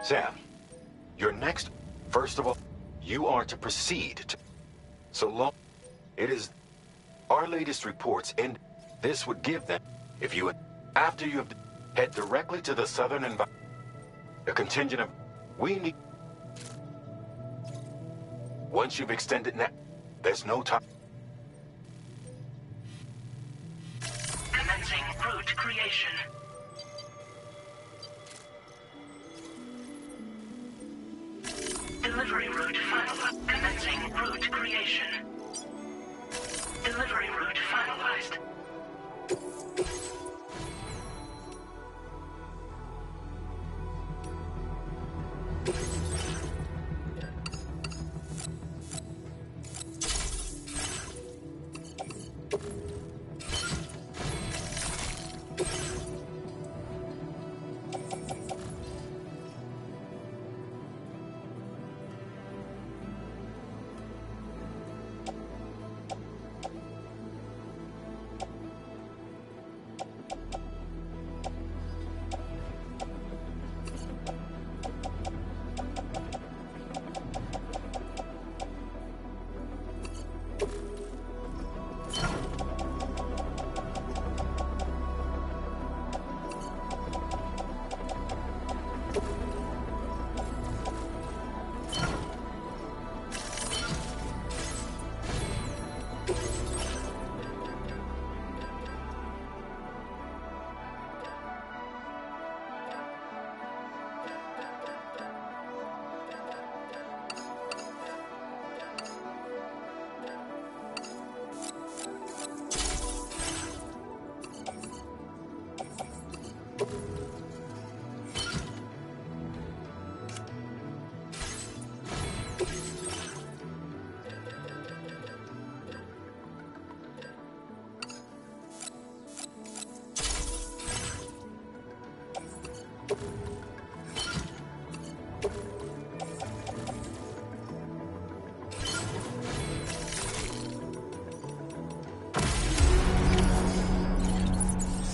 Sam, you're next. First of all, you are to proceed to... So long... It is... Our latest reports, and this would give them... If you... After you have... Head directly to the southern environment. A contingent of... We need... Once you've extended now... There's no time... Commencing route creation. Delivery route finalized. Commencing route creation. Delivery route finalized.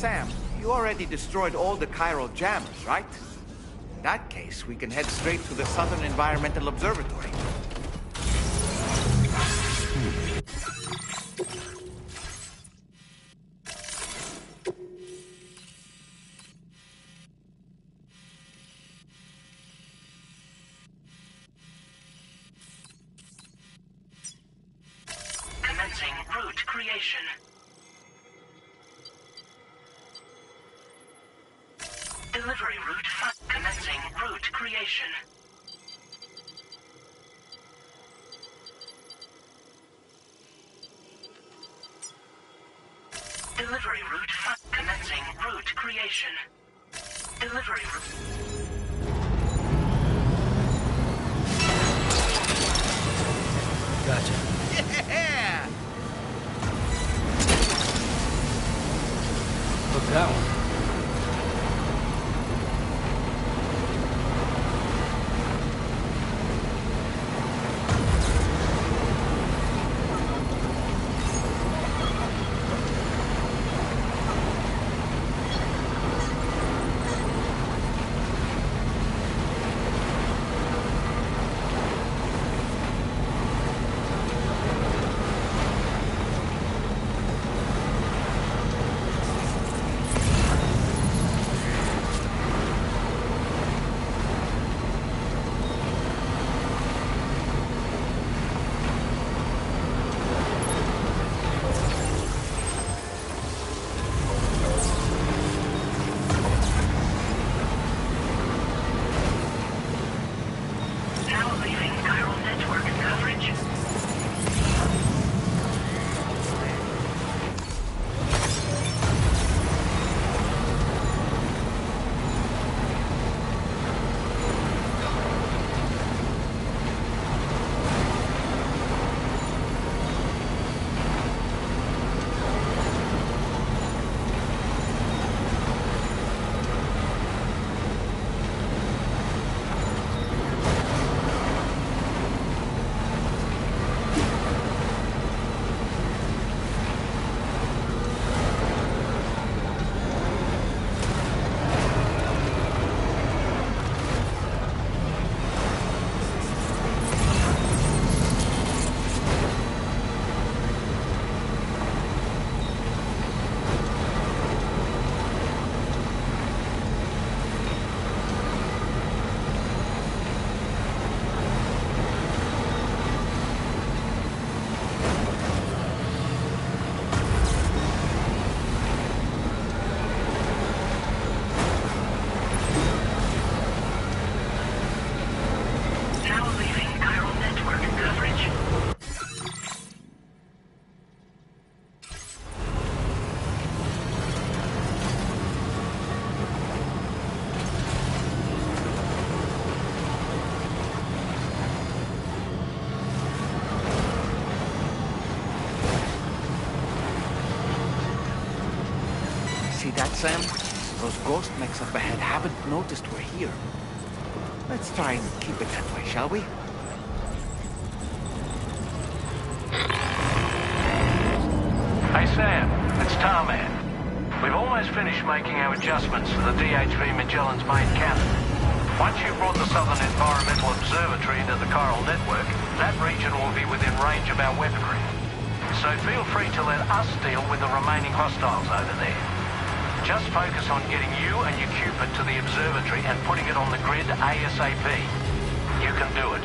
Sam, you already destroyed all the chiral jammers, right? In that case, we can head straight to the Southern Environmental Observatory. Commencing route creation. Delivery route commencing route creation. Delivery route commencing route creation. Delivery route. Gotcha. Yeah! Look at that one. Sam. Those ghost mechs up ahead haven't noticed we're here. Let's try and keep it that way, shall we? Hey Sam, it's Tarman. We've almost finished making our adjustments to the DHV Magellan's main cannon. Once you've brought the Southern Environmental Observatory into the chiral network, that region will be within range of our weaponry. So feel free to let us deal with the remaining hostiles over there. Just focus on getting you and your Cupid to the observatory and putting it on the grid ASAP. You can do it.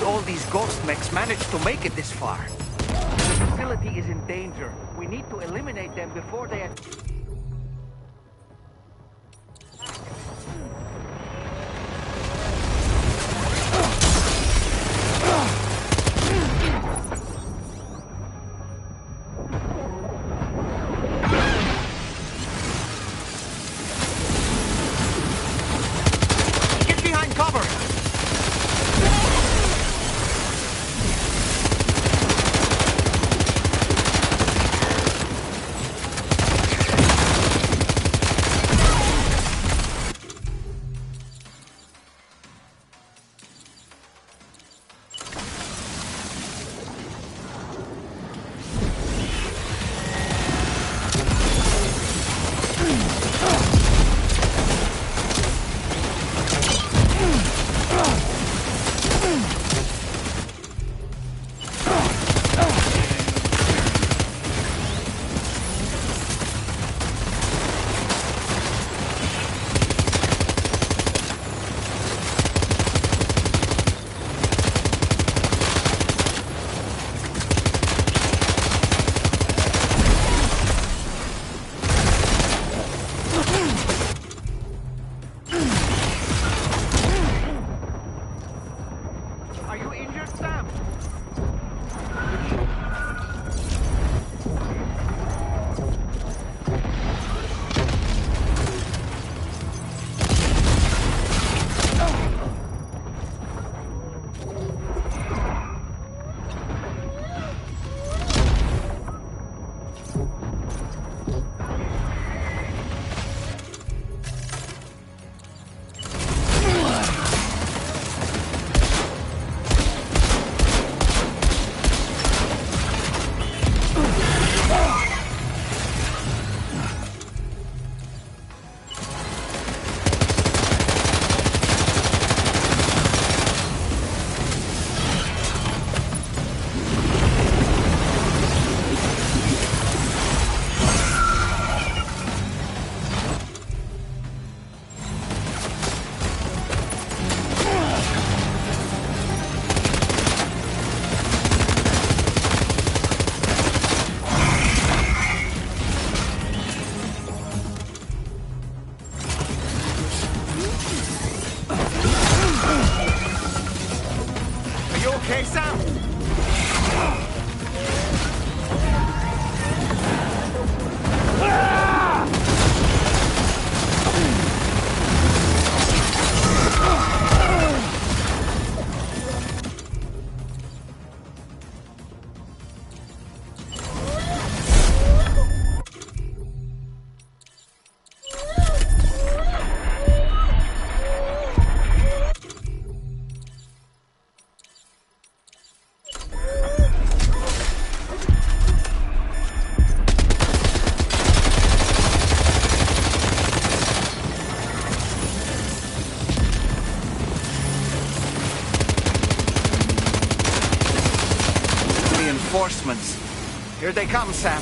All these ghost mechs managed to make it this far. The facility is in danger. We need to eliminate them before they... Get behind cover! reinforcements. Here they come, Sam.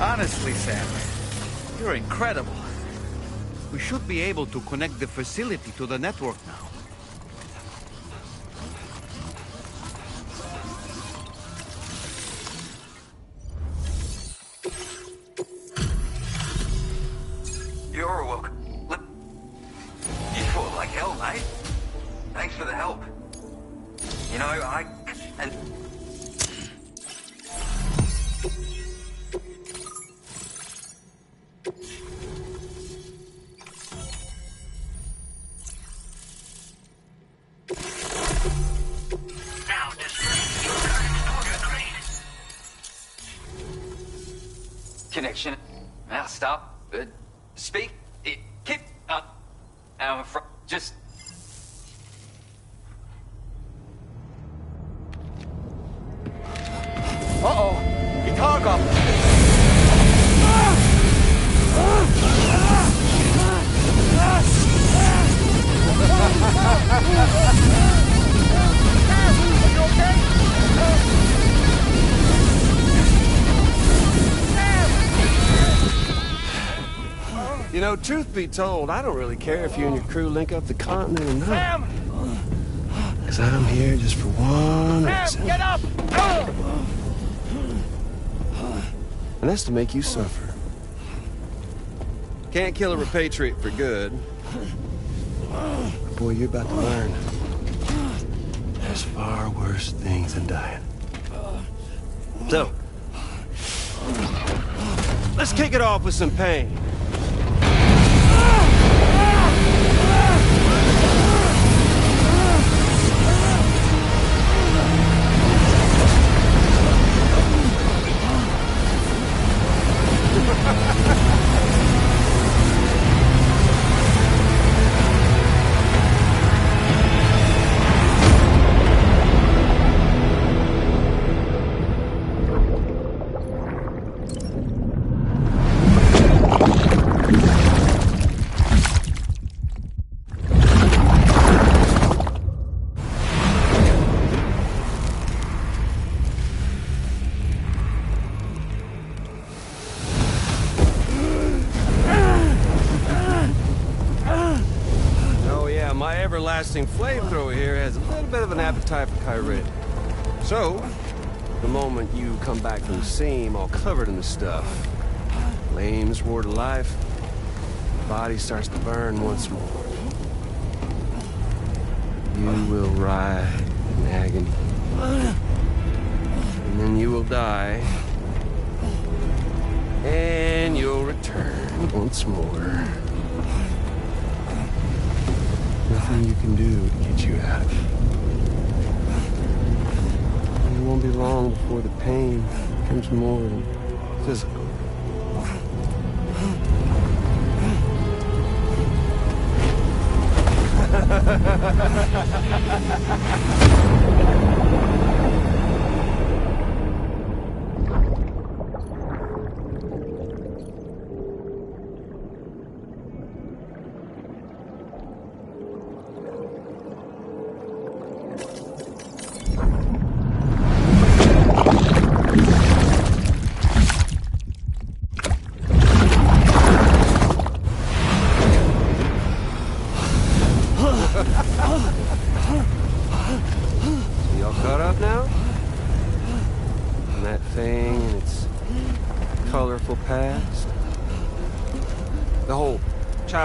Honestly, Sam, you're incredible. We should be able to connect the facility to the network now. You're welcome. You fought like hell, mate. Thanks for the help. You know, and Now display your current order grade. connection. Now stop. Speak. Keep up. Just. Uh-oh! Itargum! You know, truth be told, I don't really care if you and your crew link up the continent or not. Because I'm here just for one reason. Get up! And that's to make you suffer. Can't kill a repatriate for good. But boy, you're about to learn. There's far worse things than dying. So. Let's kick it off with some pain. Everlasting flamethrower here has a little bit of an appetite for Kyrie. So, the moment you come back from the scene all covered in the stuff, flames roar to life, the body starts to burn once more. You will writhe in agony. And then you will die. And you'll return once more. Nothing you can do to get you out of it. And it won't be long before the pain becomes more than physical.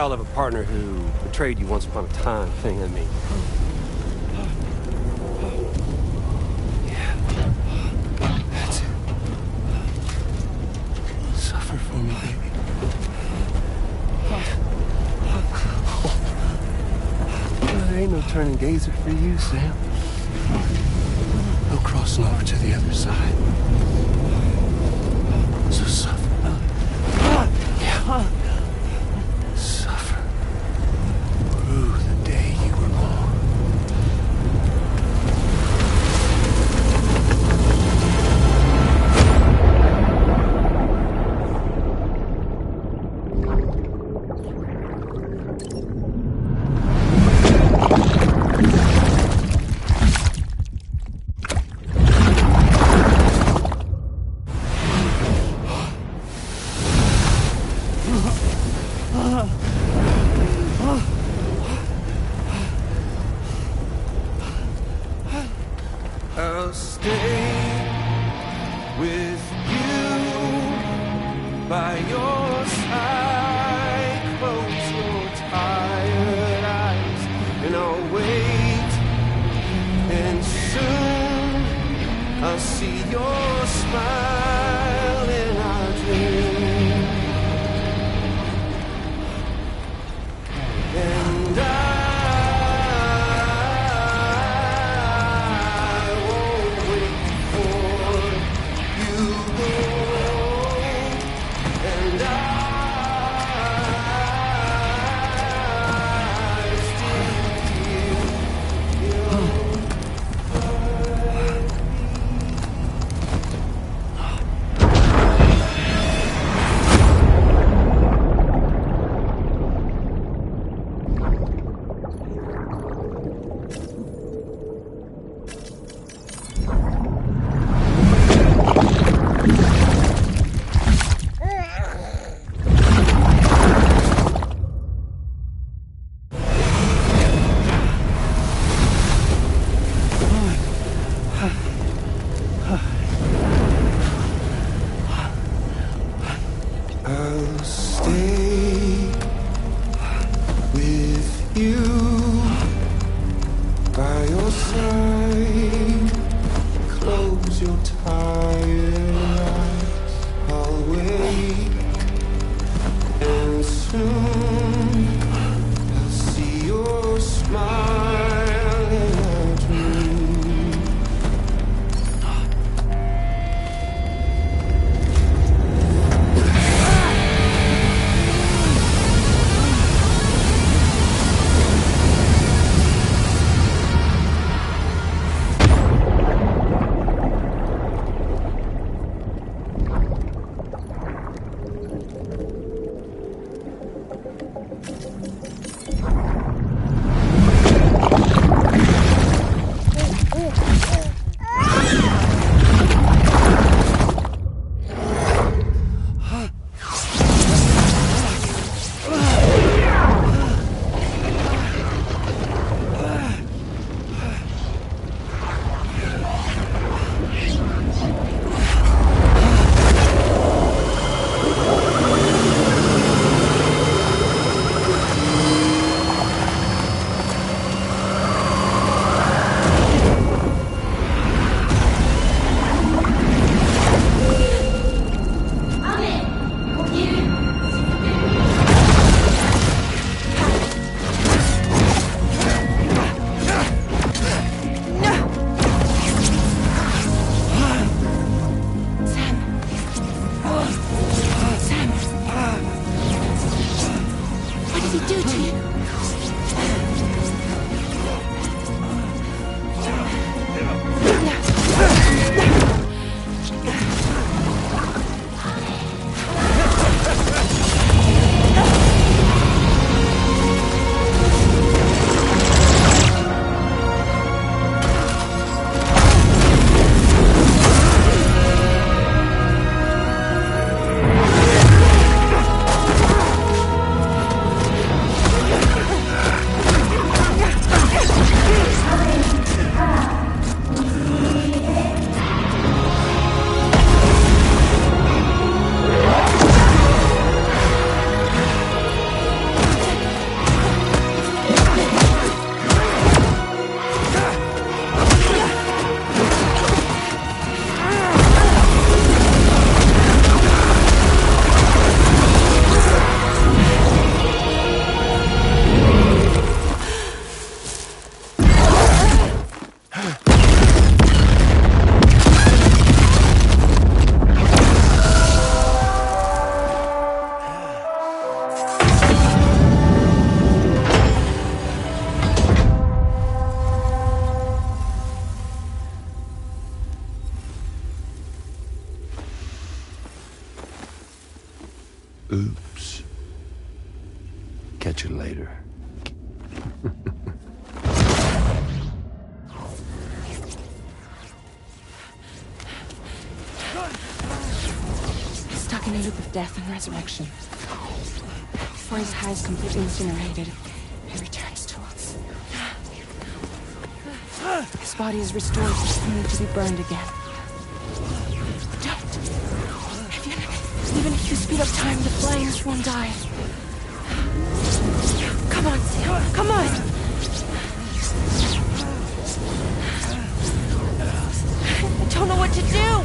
Of a partner who betrayed you once upon a time thing, I mean. Yeah. That's it. Suffer for me, baby. There ain't no turning gazer for you, Sam. No crossing over to the other side. So suffer. Yeah. I'll stay with you by your side. Close your tired eyes and I'll wait. And soon I'll see your smile in our dream. And I'll stay with you by your side. Close your tired eyes. I'll wait. soon I'll see your smile in a dream. Oops. Catch you later. Stuck in a loop of death and resurrection. Before his high is completely incinerated, he returns to us. His body is restored, only to be burned again. Don't! Even if you speed up time, the flames won't die. Come on, Sam. Come on! I don't know what to do!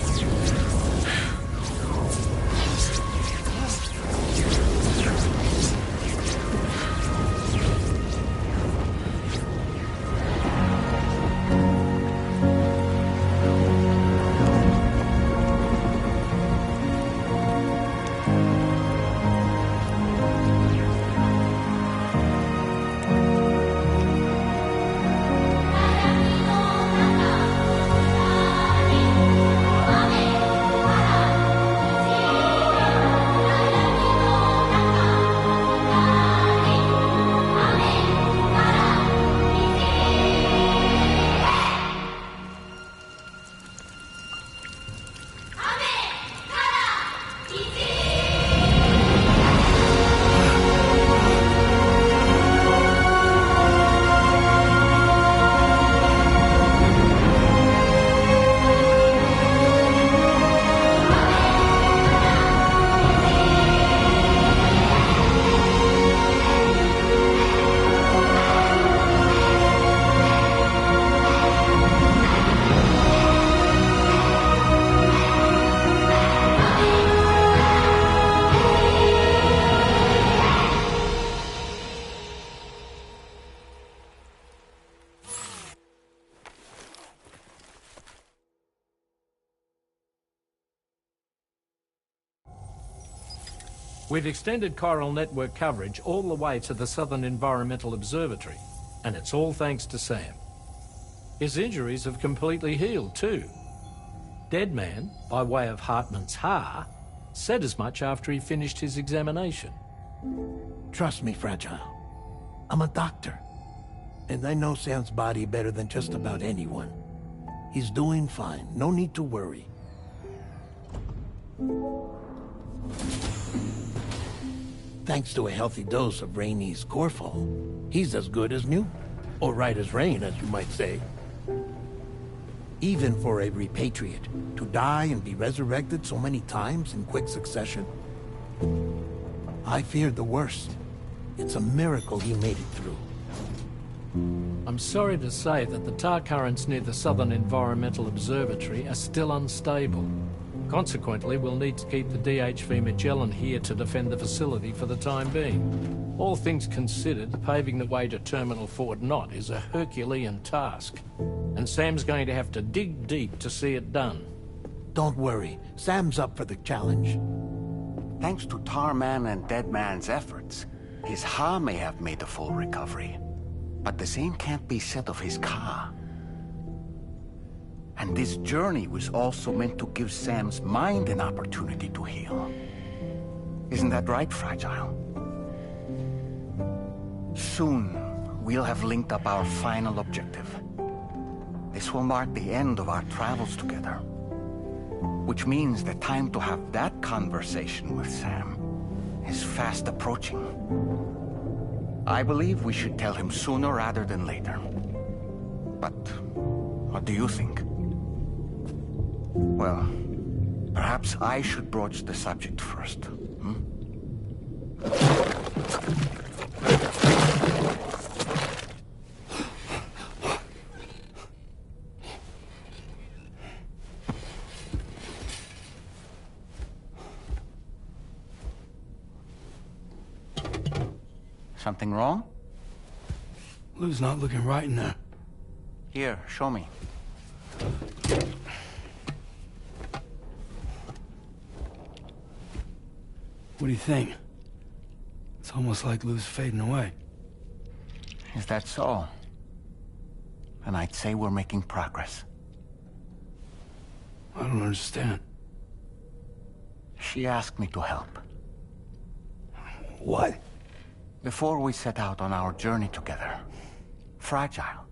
We've extended chiral network coverage all the way to the Southern Environmental Observatory, and it's all thanks to Sam. His injuries have completely healed too. Deadman, by way of Hartman's Ha, said as much after he finished his examination. Trust me, Fragile. I'm a doctor. And I know Sam's body better than just about anyone. He's doing fine. No need to worry. Thanks to a healthy dose of Rainey's Corfol, he's as good as new. Or right as rain, as you might say. Even for a repatriate, to die and be resurrected so many times in quick succession. I feared the worst. It's a miracle he made it through. I'm sorry to say that the tar currents near the Southern Environmental Observatory are still unstable. Consequently, we'll need to keep the DHV Magellan here to defend the facility for the time being. All things considered, paving the way to Terminal Fort Knott is a Herculean task. And Sam's going to have to dig deep to see it done. Don't worry. Sam's up for the challenge. Thanks to Tarman and Deadman's efforts, his Ha may have made a full recovery. But the same can't be said of his Ka. And this journey was also meant to give Sam's mind an opportunity to heal. Isn't that right, Fragile? Soon, we'll have linked up our final objective. This will mark the end of our travels together. Which means the time to have that conversation with Sam is fast approaching. I believe we should tell him sooner rather than later. But what do you think? Well, perhaps I should broach the subject first. Something wrong? Lou's not looking right in there. Here, show me. What do you think? It's almost like Lou's fading away. Is that so? And I'd say we're making progress. I don't understand. She asked me to help. What? Before we set out on our journey together, Fragile,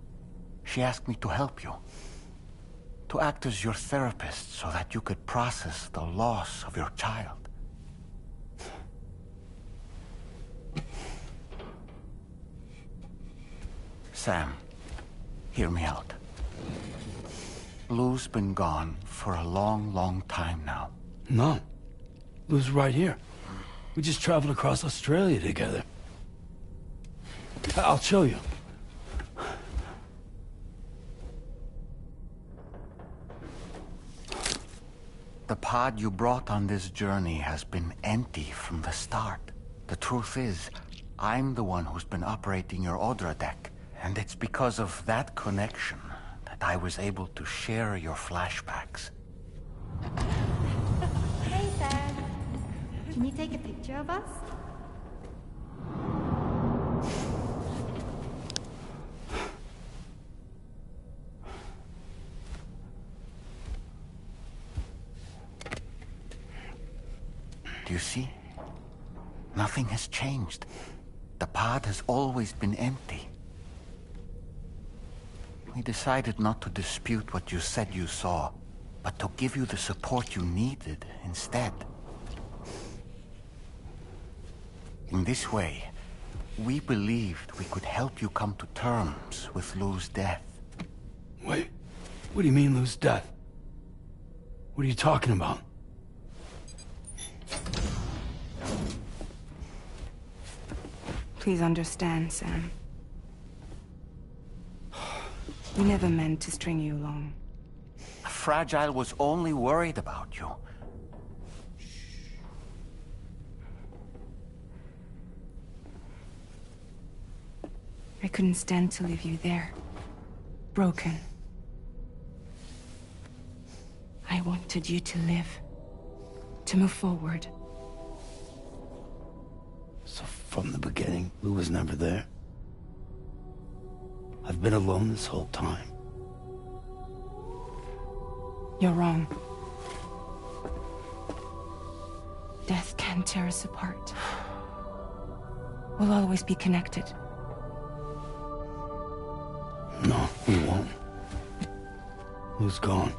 she asked me to help you. To act as your therapist so that you could process the loss of your child. Sam, hear me out. Lou's been gone for a long, long time now. No. Lou's right here. We just traveled across Australia together. I'll show you. The pod you brought on this journey has been empty from the start. The truth is, I'm the one who's been operating your Odra deck. And it's because of that connection that I was able to share your flashbacks. Hey, Sam. Can you take a picture of us? Do you see? Nothing has changed. The pod has always been empty. We decided not to dispute what you said you saw, but to give you the support you needed instead. In this way, we believed we could help you come to terms with Lou's death. Wait, what do you mean Lou's death? What are you talking about? Please understand, Sam. We never meant to string you along. Fragile was only worried about you. I couldn't stand to leave you there. Broken. I wanted you to live. To move forward. from the beginning. Lou was never there. I've been alone this whole time. You're wrong. Death can tear us apart. We'll always be connected. No, we won't. Lou's gone.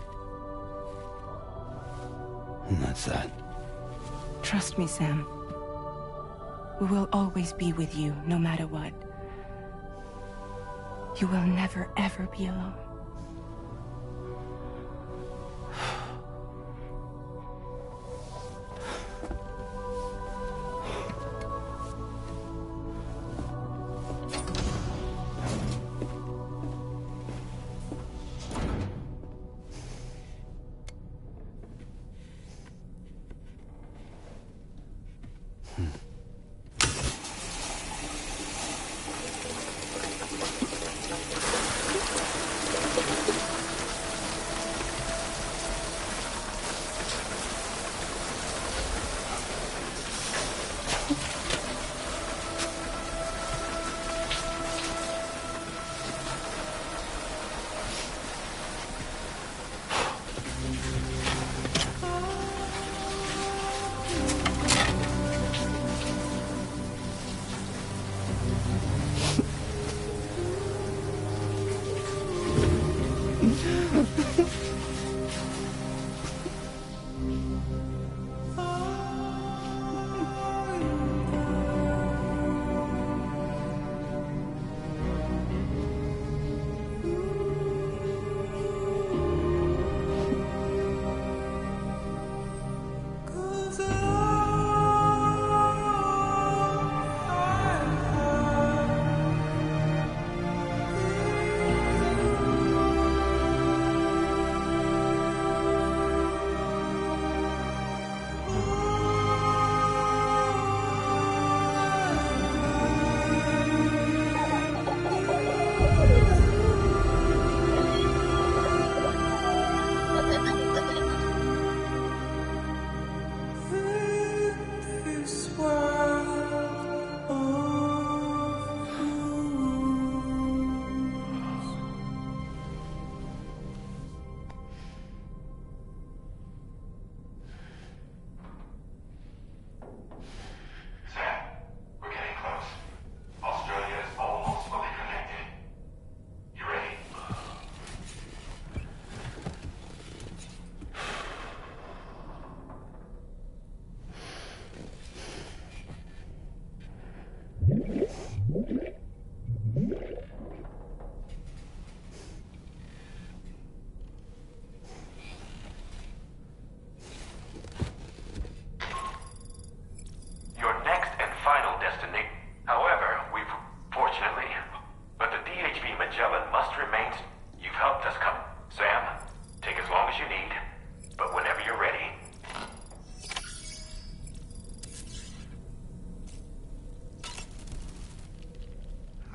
And that's that. Trust me, Sam. We will always be with you, no matter what. You will never, ever be alone.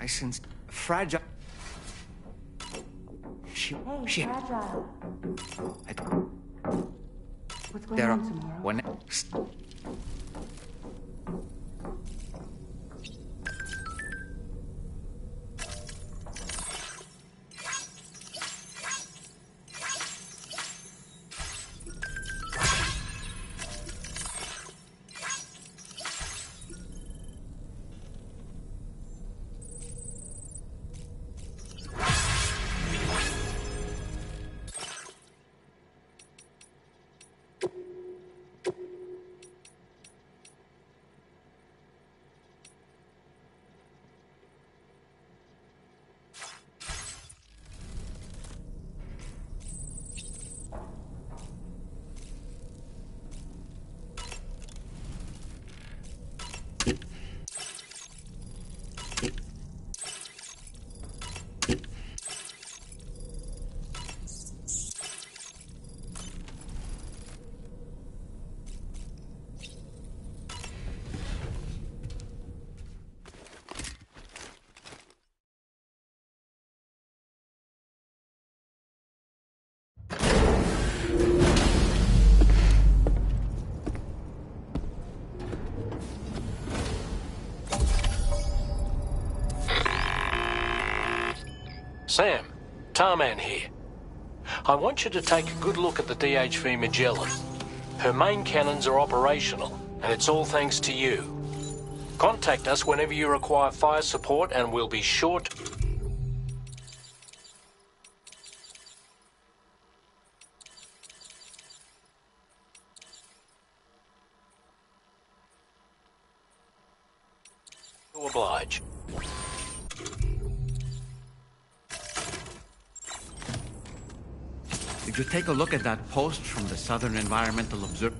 Since fragile. Shit. Fragile. What's going There on are tomorrow? one. Sam, Tarman here. I want you to take a good look at the DHV Magellan. Her main cannons are operational, and it's all thanks to you. Contact us whenever you require fire support, and we'll be sure to... oblige. Did you take a look at that post from the Southern Environmental Observer?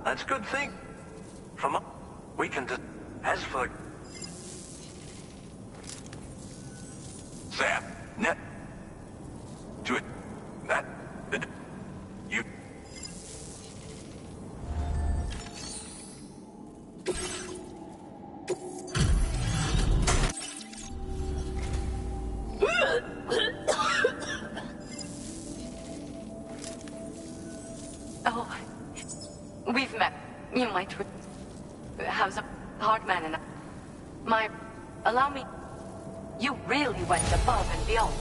That's a good thing. From up, we can do... As for... Sam, net... To it... That... You... Oh, we've met. You might... How's a hard man and my... Allow me... You really went above and beyond.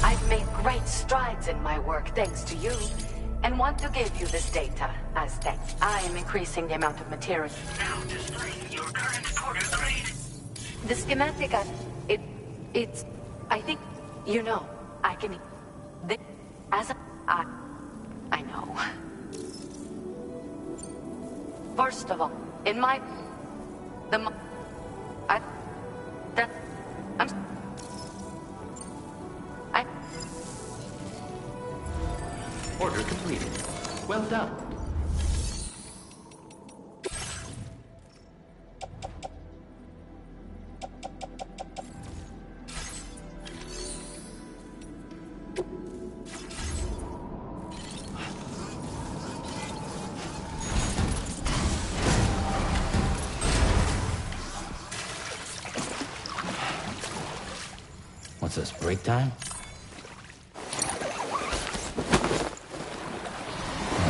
I've made great strides in my work thanks to you, and want to give you this data as thanks. I am increasing the amount of material. Now displaying your current quarter grade. The schematic, it's... I think, you know, I can... As a... I know. First of all, in my... Order completed. Well done. What's this, break time?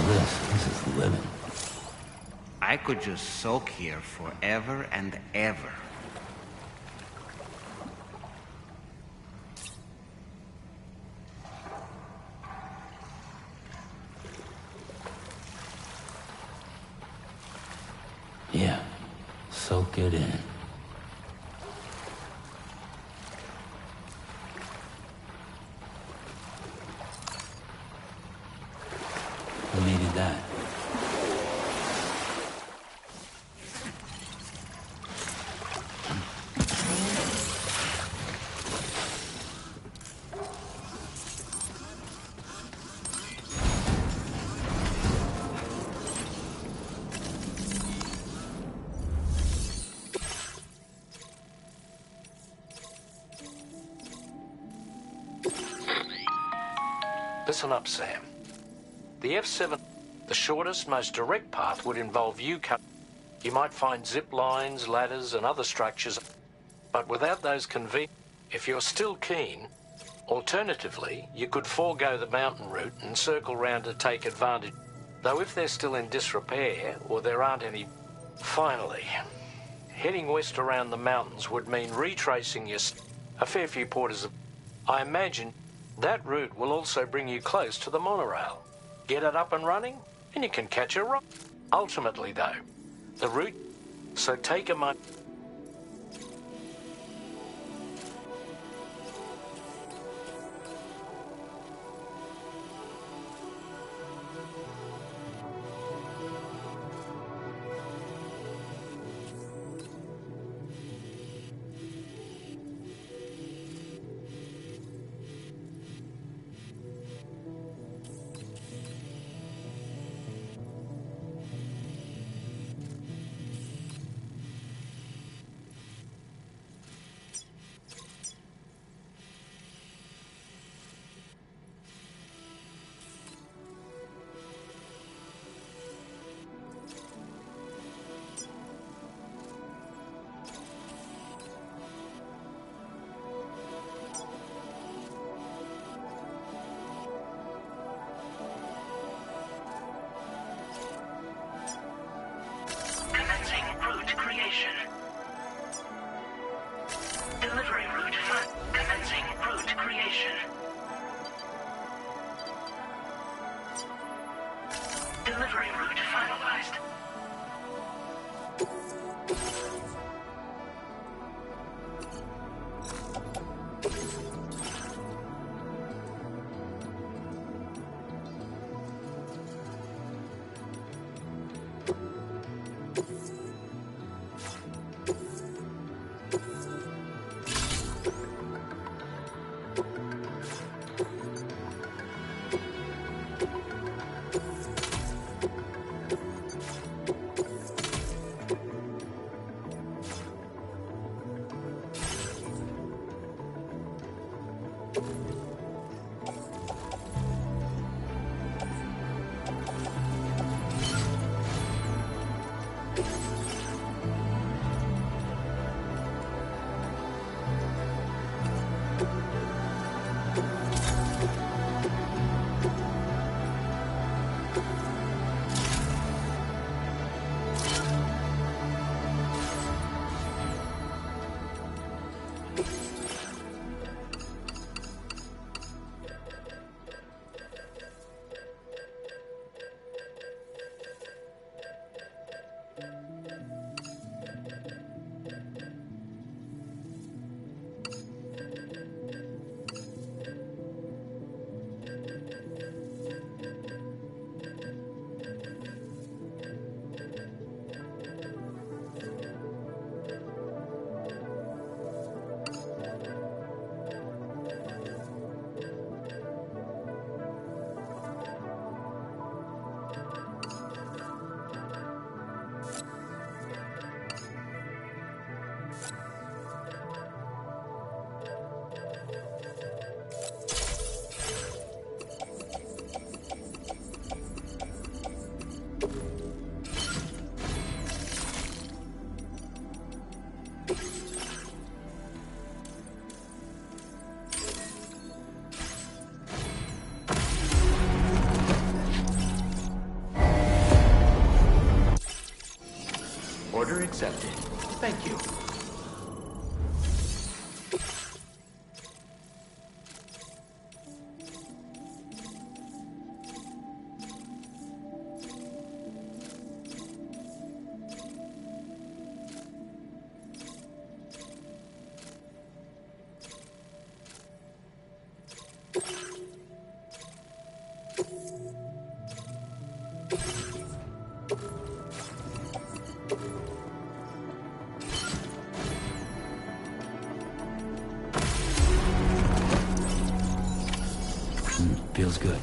This is living. I could just soak here forever and ever. Yeah, soak it in. Who needed that? Listen up, Sam. The F7, the shortest, most direct path would involve you You might find zip lines, ladders, and other structures, but without those if you're still keen, alternatively, you could forego the mountain route and circle round to take advantage. Though if they're still in disrepair, or there aren't any... Finally, heading west around the mountains would mean retracing a fair few porters of... I imagine that route will also bring you close to the monorail. Get it up and running, and you can catch a ride. Ultimately, though, the route... So take a moment... Delivery route finalized. Order accepted. Thank you. Feels good.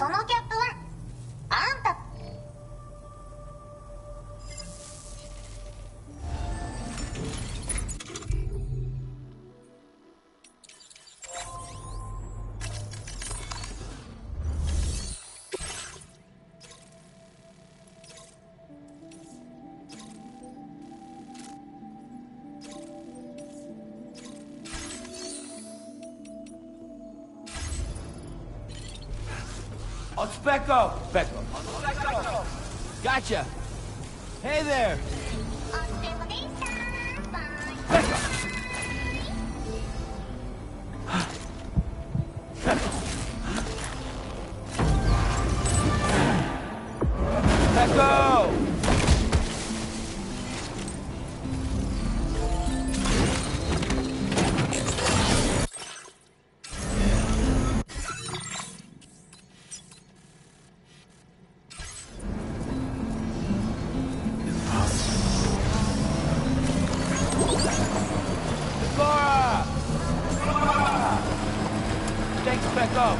そのキャップはあんた。Oh, it's Becco! Becco. Gotcha! Hey there! Becco! Becco!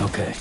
Okay.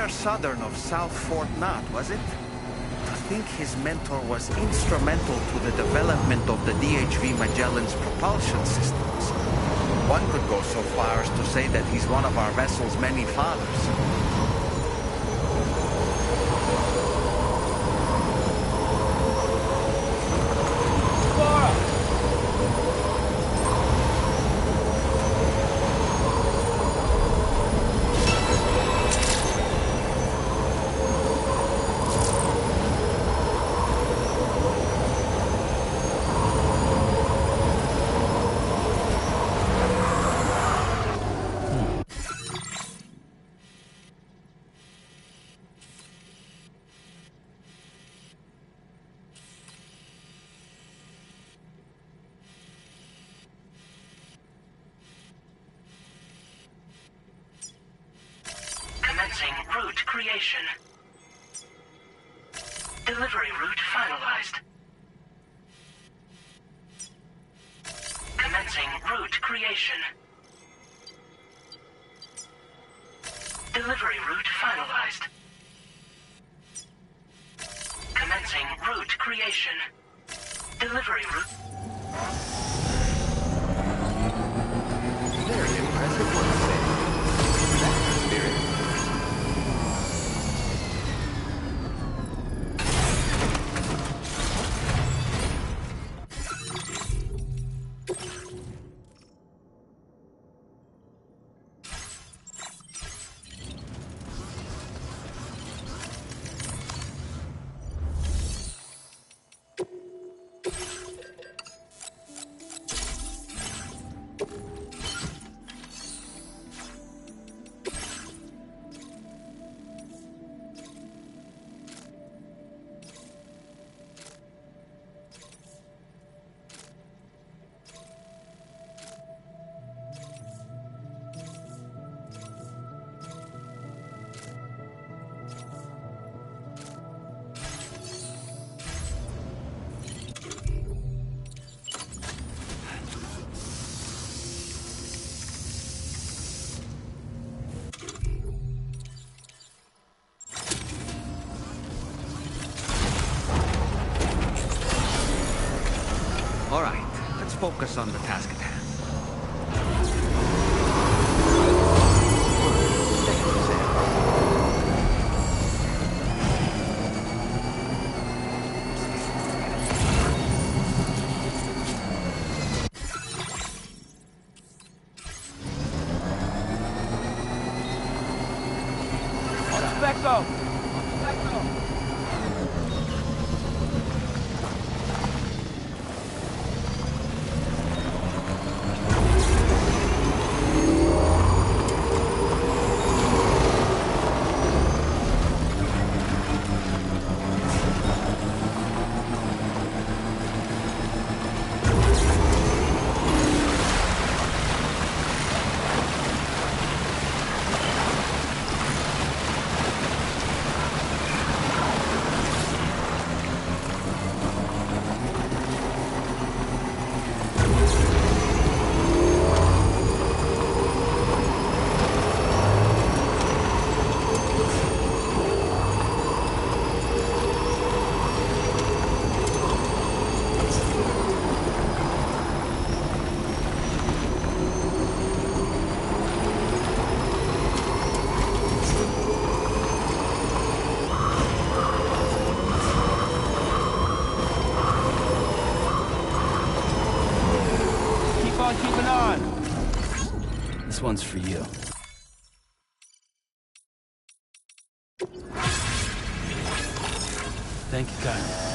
Southern of South Fort Knott, was it? I think his mentor was instrumental to the development of the DHV Magellan's propulsion systems. One could go so far as to say that he's one of our vessel's many fathers. Route creation. Delivery route finalized. Commencing route creation. Delivery route finalized. Commencing route creation. Delivery route. Very impressive work, Sam. That's the spirit. All right, let's focus on the task at hand. one's for you. Thank you, kindly.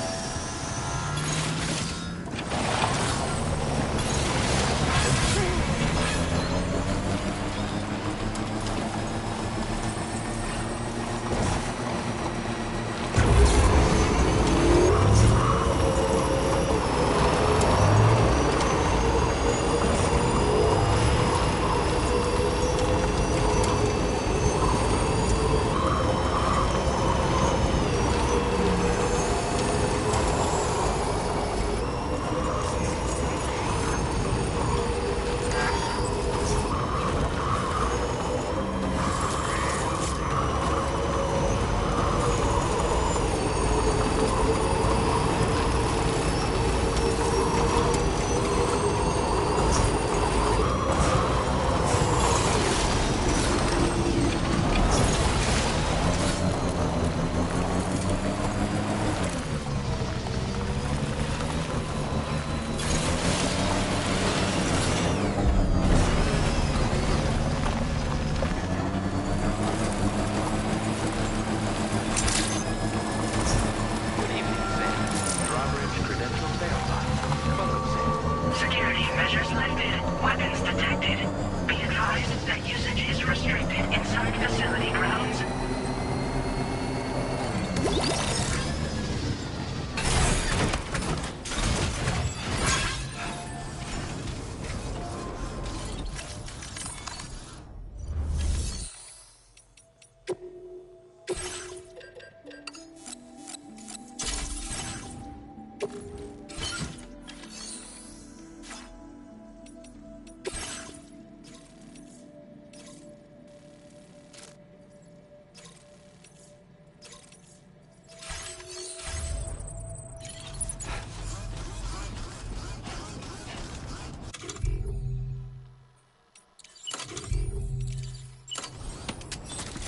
Security measures lifted. Weapons detected. Be advised that usage is restricted inside facility grounds.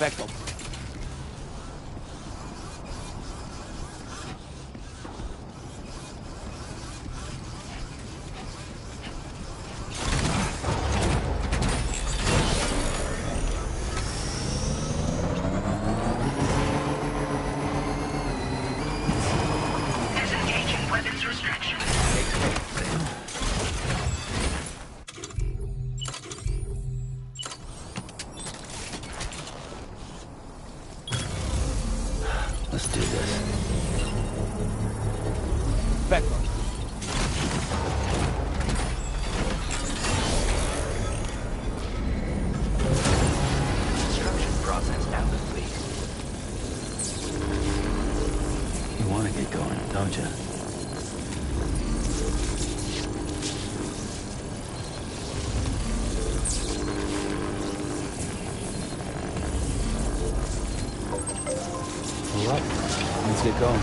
Perfecto. Disengaging weapons restriction. Let's do this. Perfecto. Construction process now complete. You want to get going, don't you? All right, let's get going.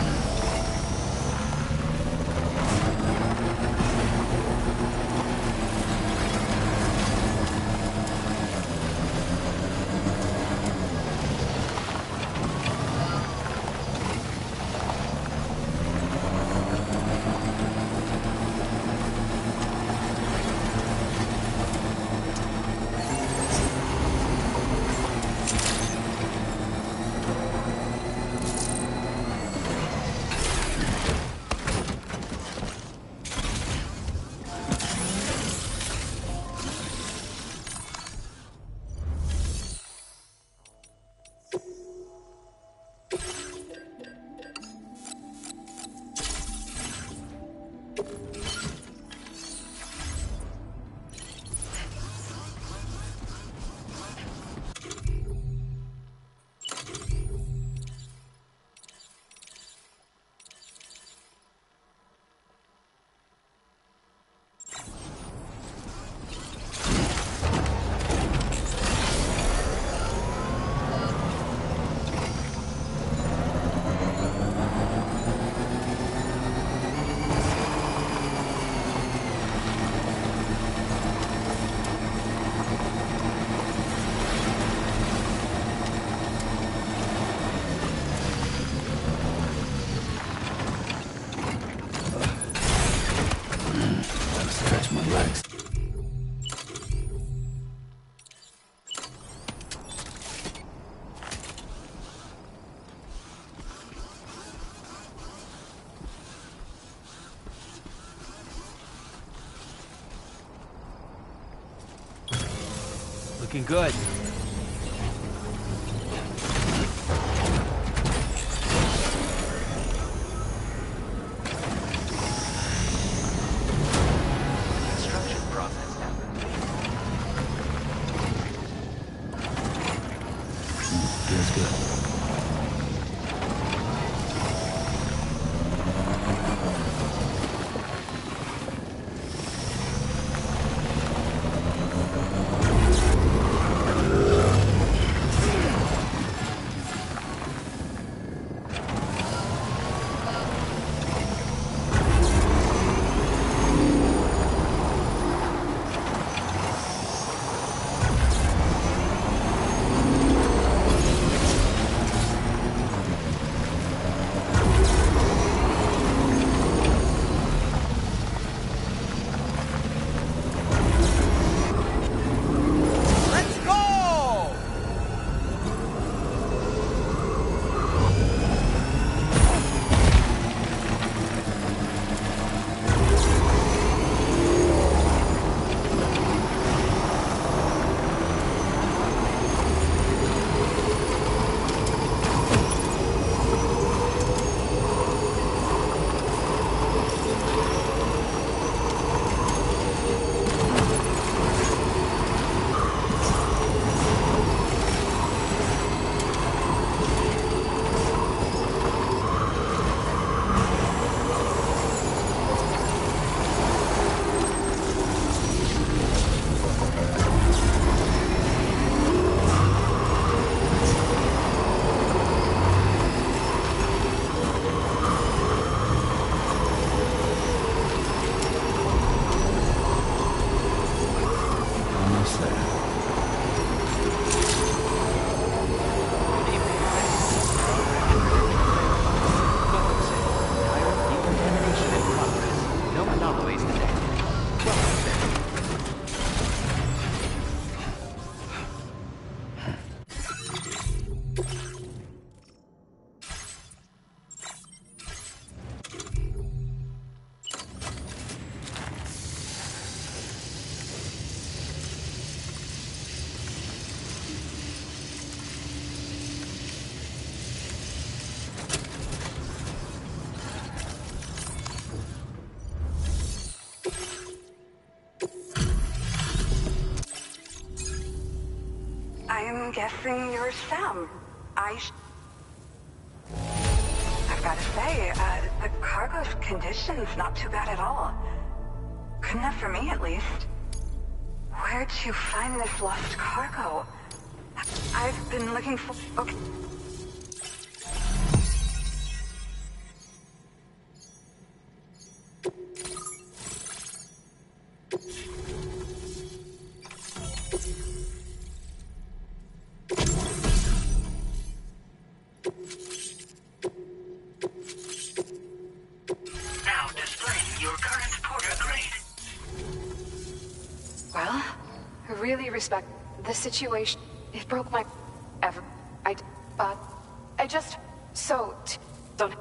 Looking good. Construction process now complete. Feels good. I'm guessing you're Sam. I've got to say, the cargo's condition's not too bad at all. Good enough for me, at least. Where'd you find this lost cargo? I've been looking for... Okay. Now displaying your current porter grade. Well, I really respect the situation. It broke my... I just... don't...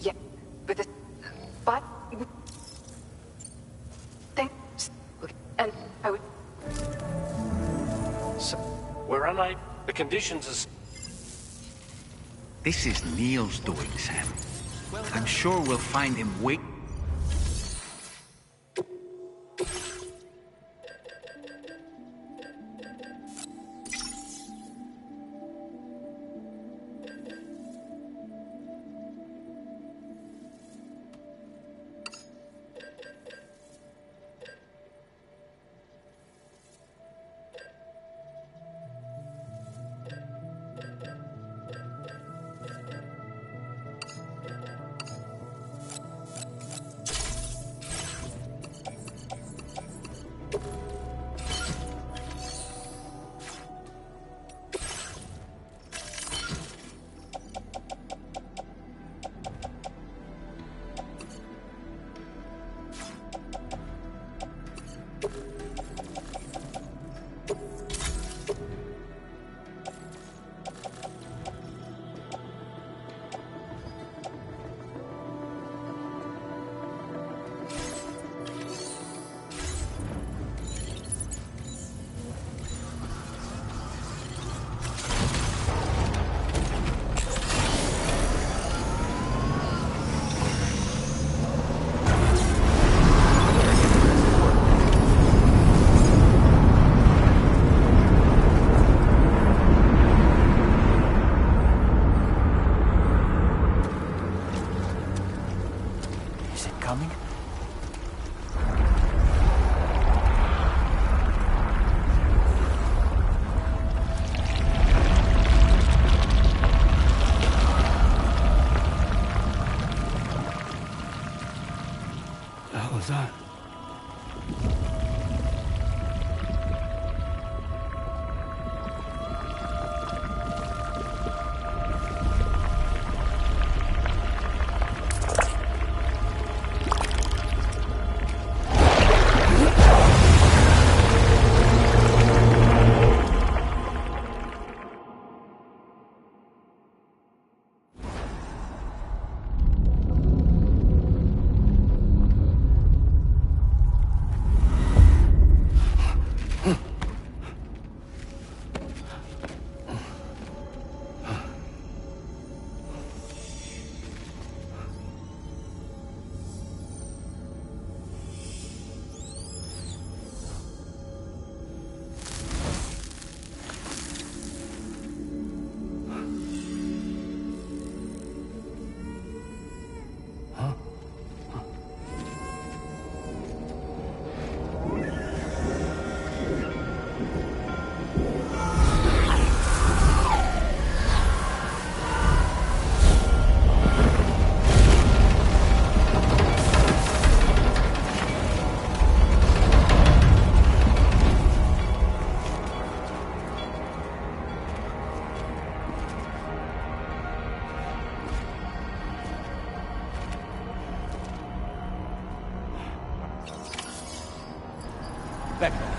Yeah, but the... But... Thanks. And I would... So, we're unable... The conditions are... This is Neil's doing, Sam. I'm sure we'll find him waiting. Becco.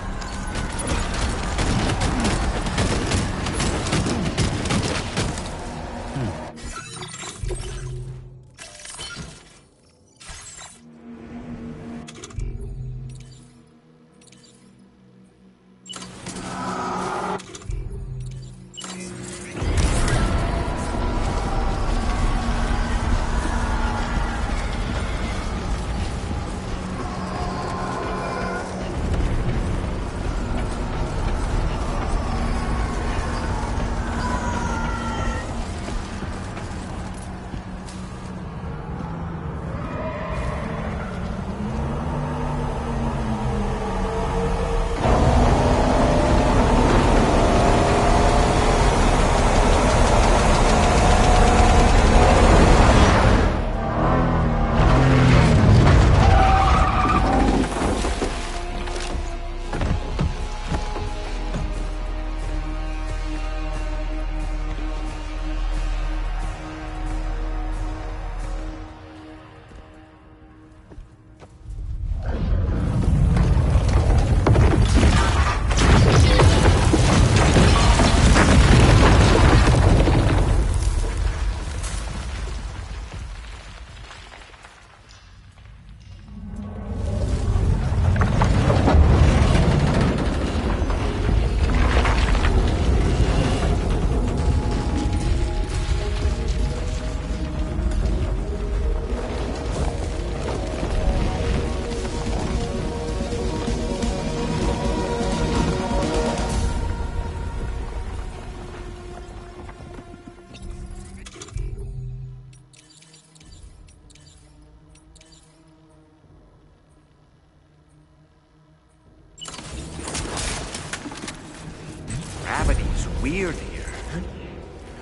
Gravity's weird here.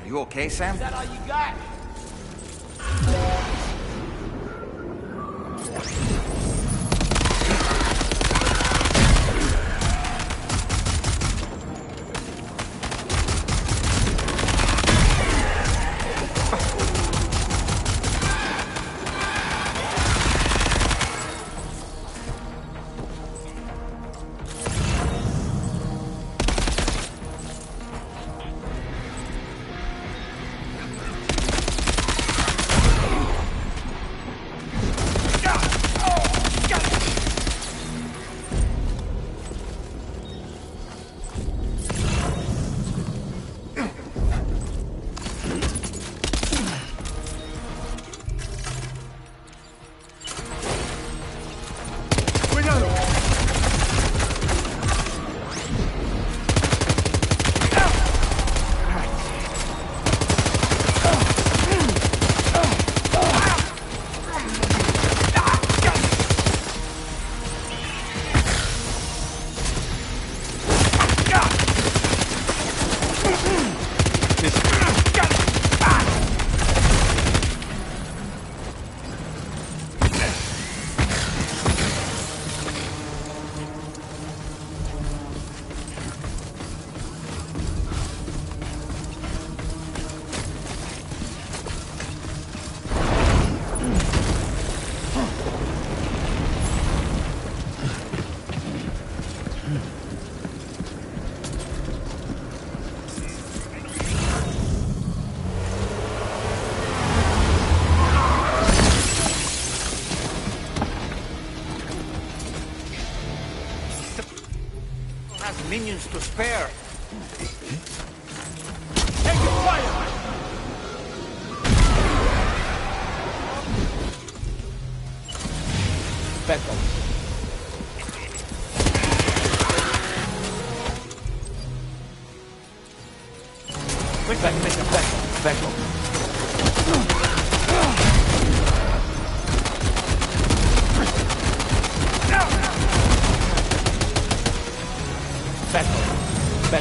Are you okay, Sam? Is that all you got? Minions to spare. Take your fire! Becco. Quick back, Becco. Becco.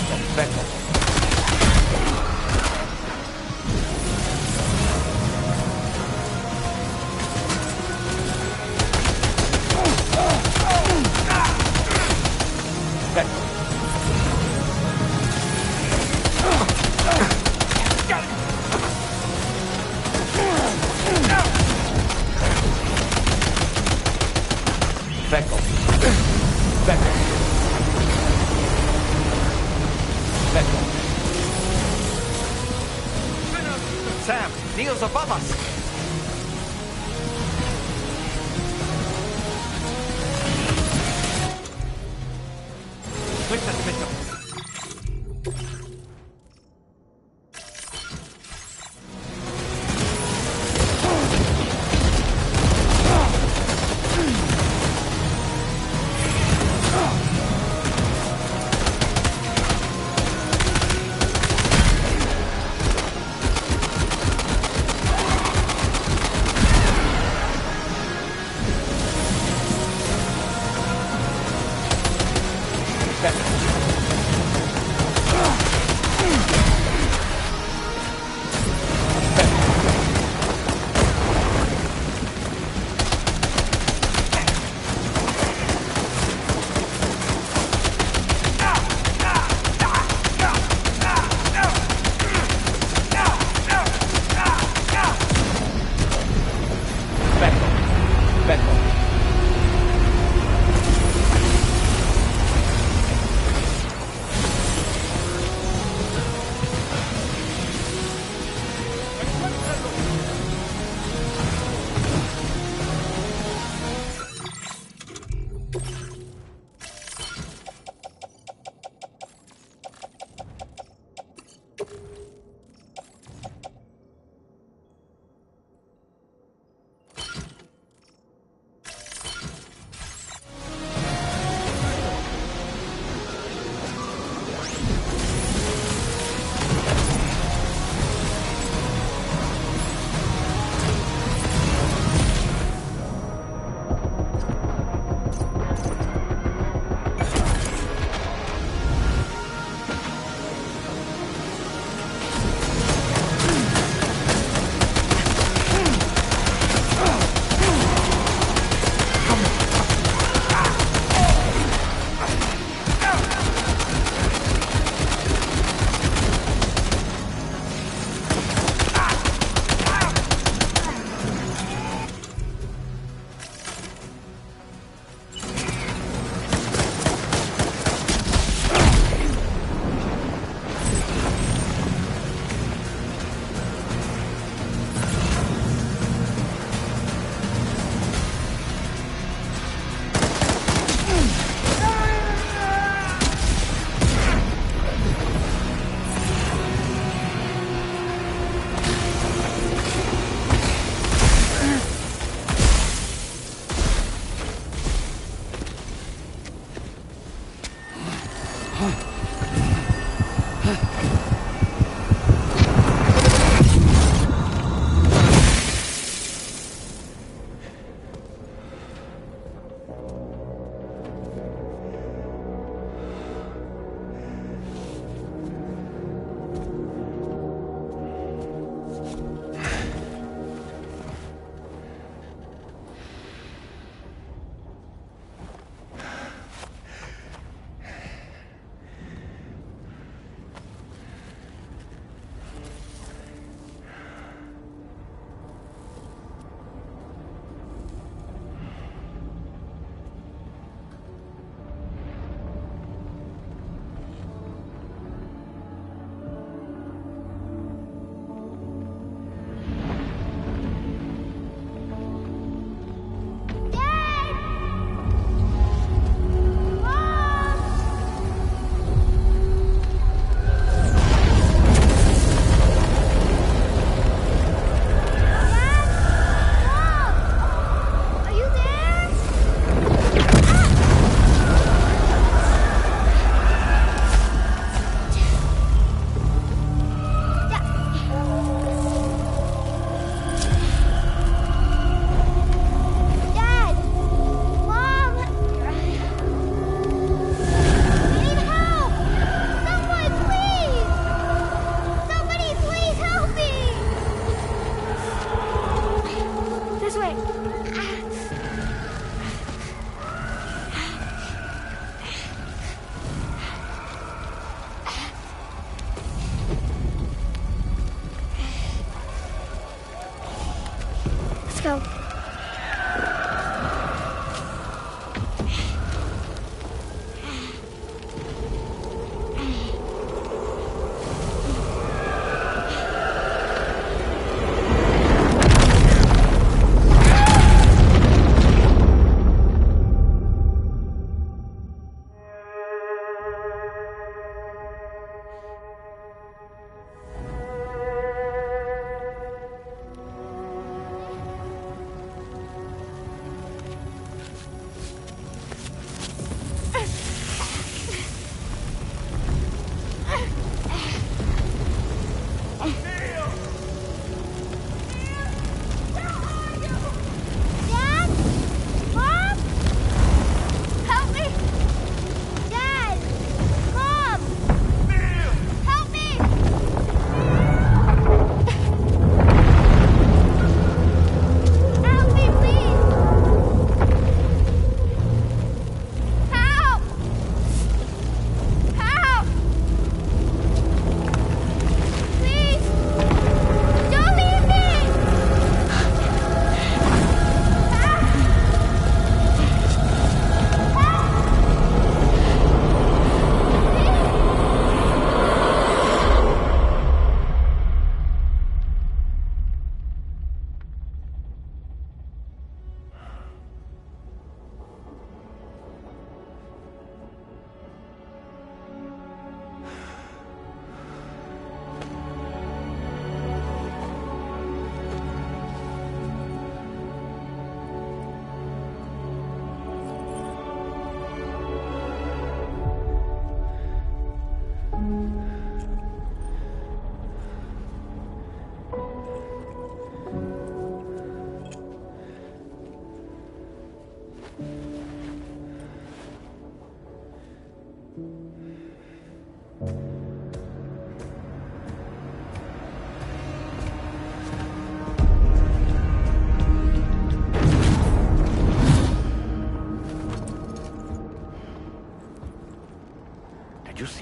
Becco. Sam, Neil's above us! Quick transmission. go.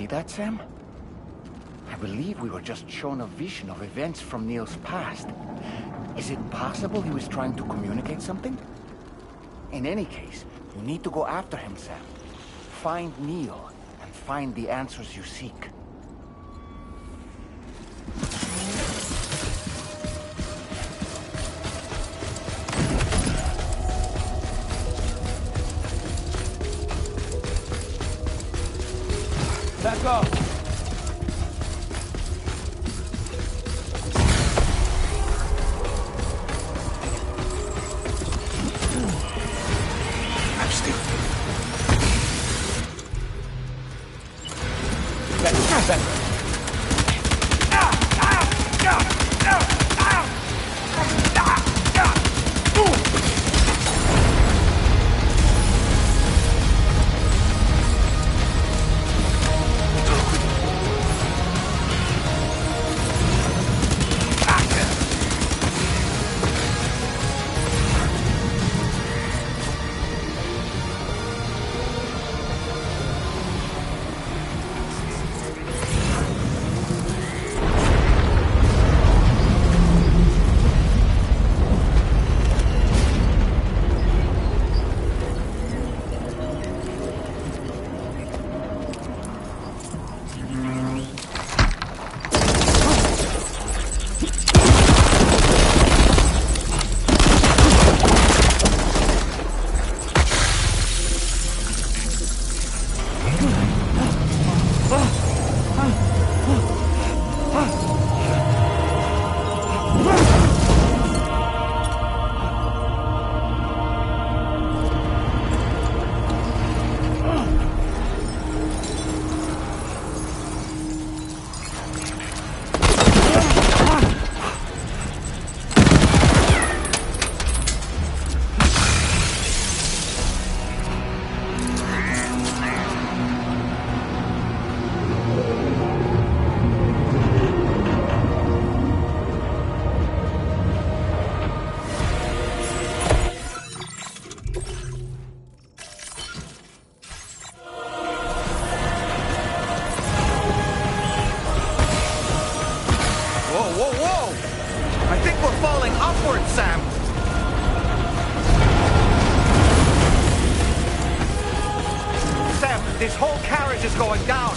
see that, Sam? I believe we were just shown a vision of events from Neil's past. Is it possible he was trying to communicate something? In any case, you need to go after him, Sam. Find Neil, and find the answers you seek. Back up! I'm still... Better. This whole carriage is going down.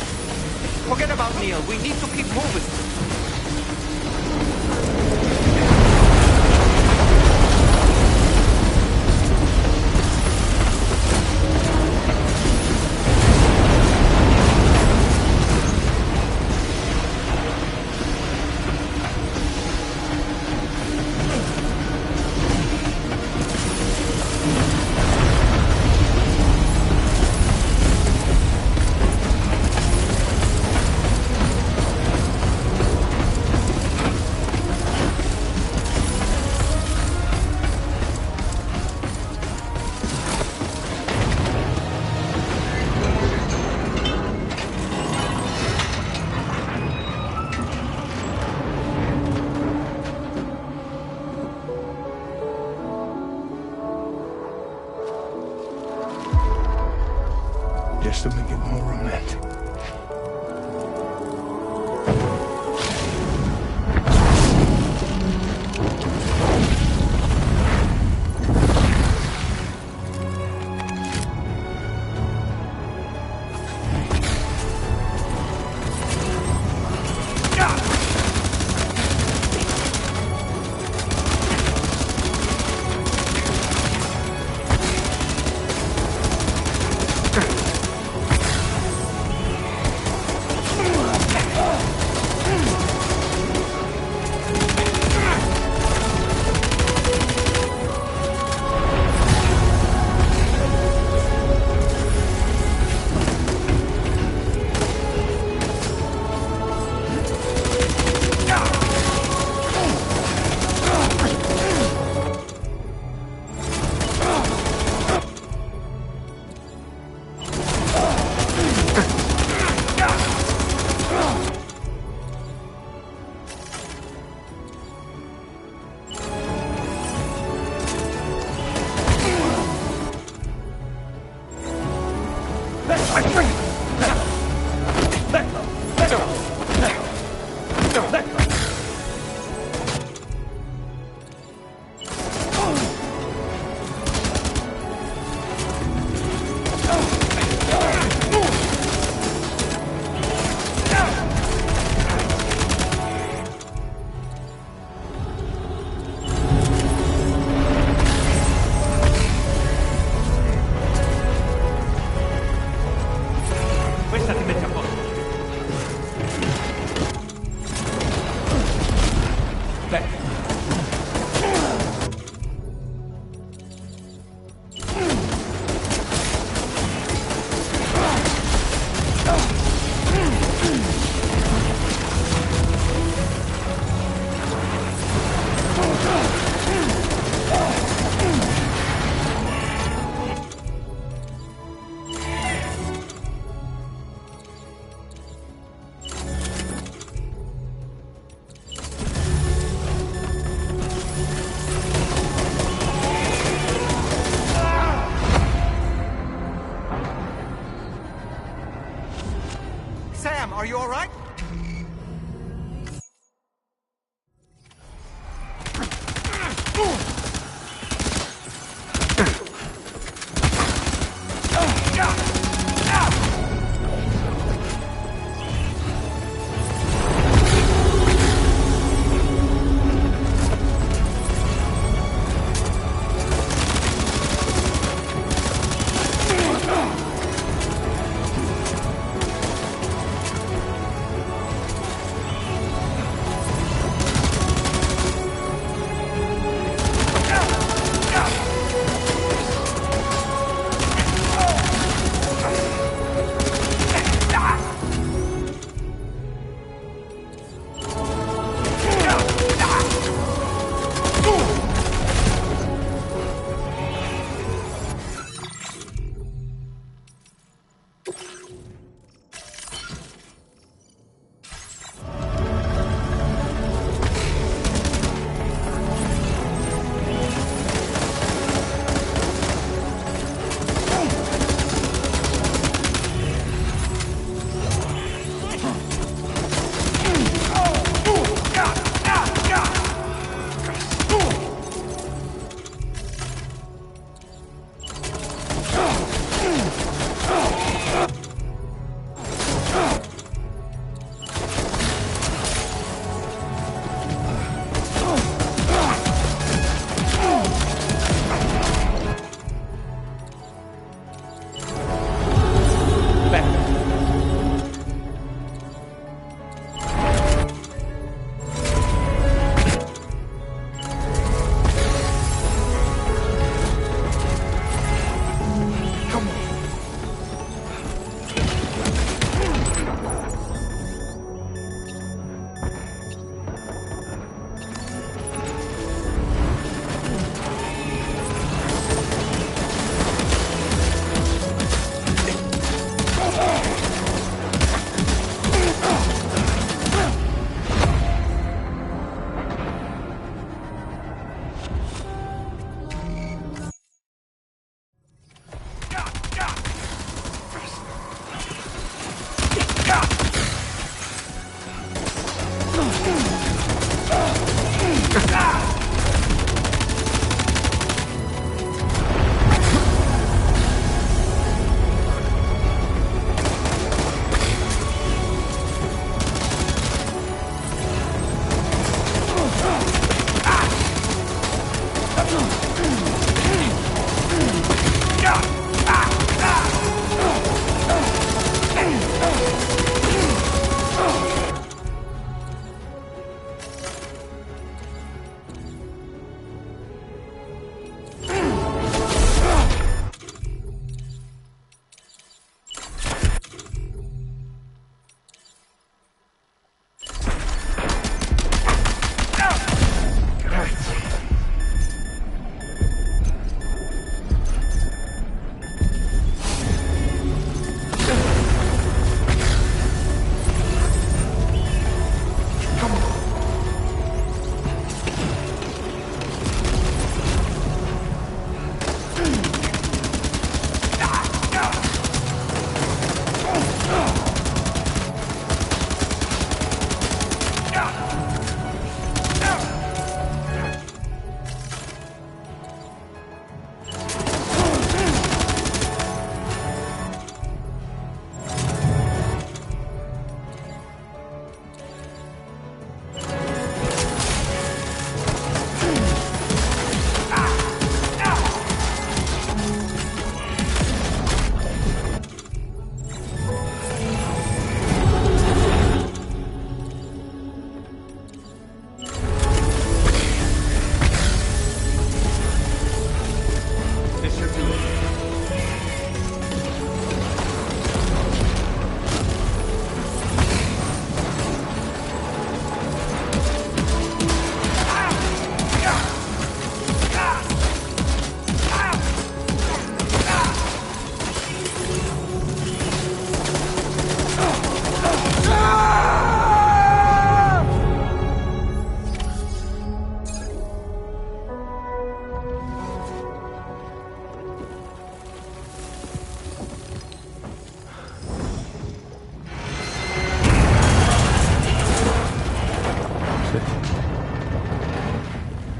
Forget about Neil. We need to keep moving. Just to make it more romantic. Are you all right?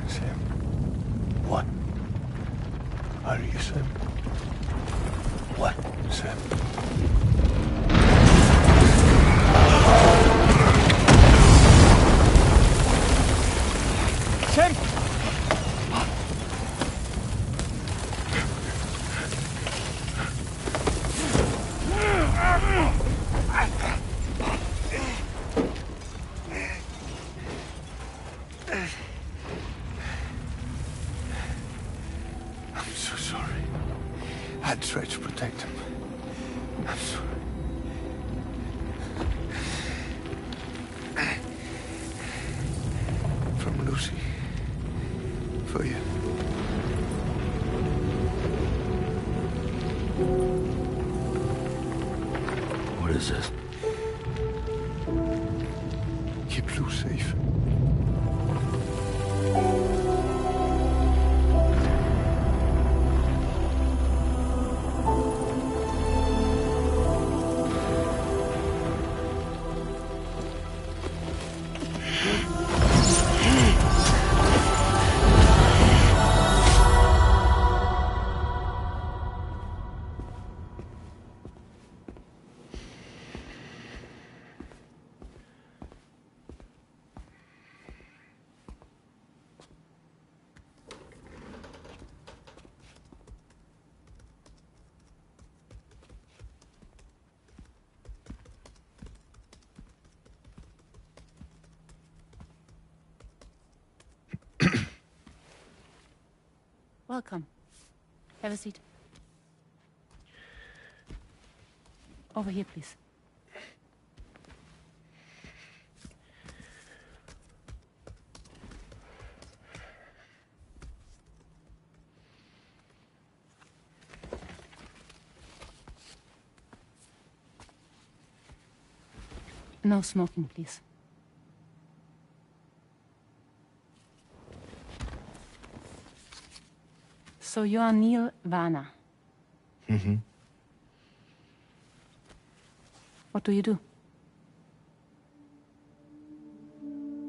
Sam. What? Are you Sam? What, Sam? Sam! I'm so sorry. I tried to protect him. I'm sorry. From Lucy. For you. What is this? Keep Lou safe. Welcome. Have a seat. Over here, please. No smoking, please. So you are Neil Varner. Mm-hmm. What do you do?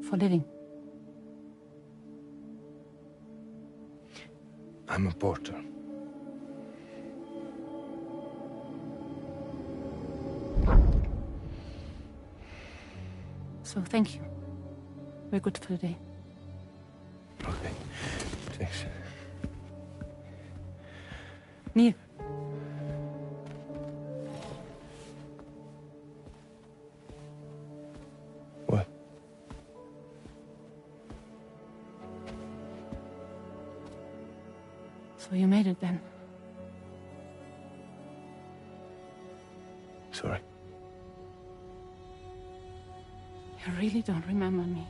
For a living? I'm a porter. So thank you. We're good for the day. Okay. Thanks. Neil. What? So you made it then? Sorry. You really don't remember me.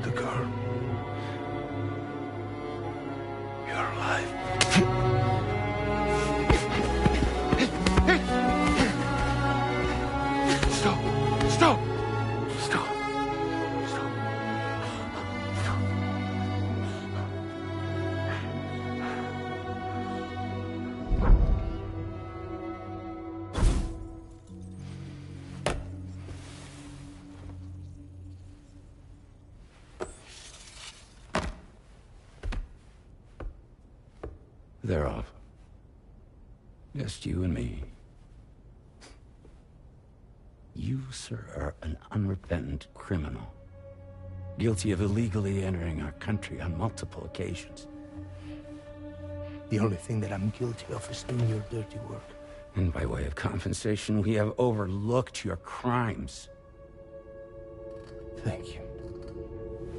The girl. You're alive. Stop! Stop! Stop! Stop! Stop! They're off. Just you and me. You, sir, are an unrepentant criminal. Guilty of illegally entering our country on multiple occasions. The only thing that I'm guilty of is doing your dirty work. And by way of compensation, we have overlooked your crimes. Thank you.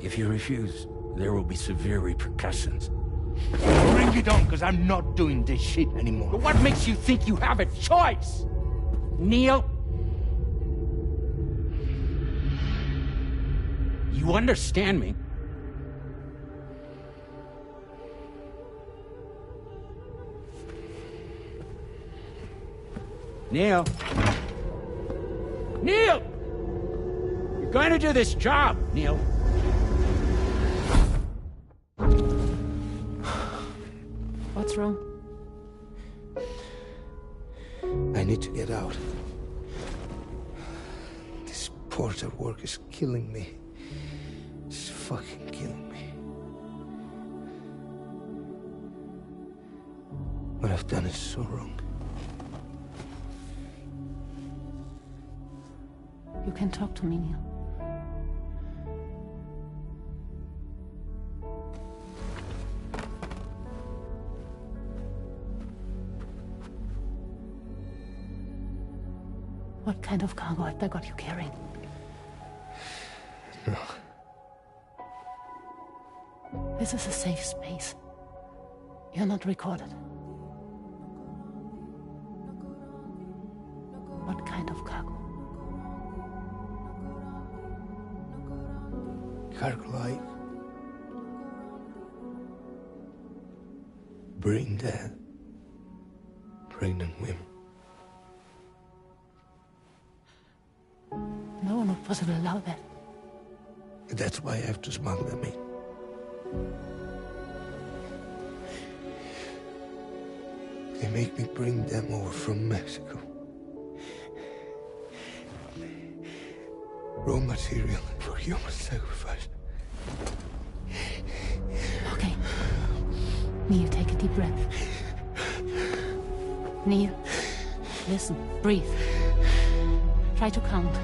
If you refuse, there will be severe repercussions. Bring it on, because I'm not doing this shit anymore. But what makes you think you have a choice? Neil? You understand me? Neil? Neil! You're going to do this job, Neil. What's wrong? I need to get out. This porter work is killing me. It's fucking killing me. What I've done is so wrong. You can talk to me, Neil. What kind of cargo have they got you carrying? No. This is a safe space. You're not recorded. What kind of cargo? Cargo like brain dead, pregnant women. No one would possibly allow that. That's why I have to smuggle them in. They make me bring them over from Mexico. Raw material for human sacrifice. Okay. Neil, take a deep breath. Neil, listen, breathe. Try to count.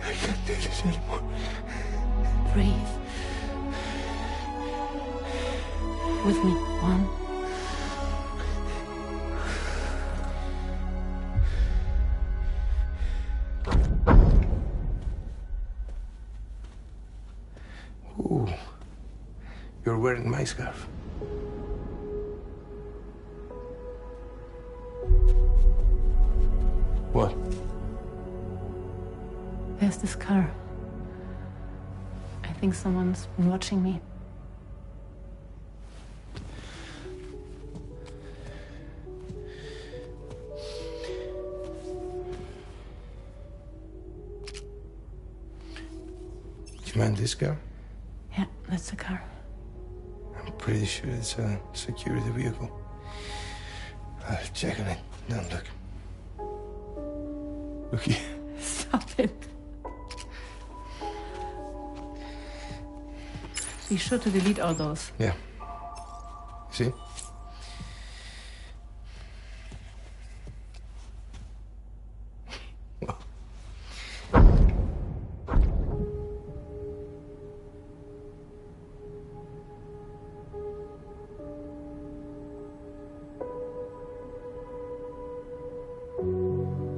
I can't do this anymore. Breathe. With me. 1. Ooh, you're wearing my scarf. What? There's this car. I think someone's been watching me. Do you mind this car? Yeah, that's the car. I'm pretty sure it's a security vehicle. I'll check on it. Now look. Look here. Stop it. Be sure to delete all those. Yeah. See?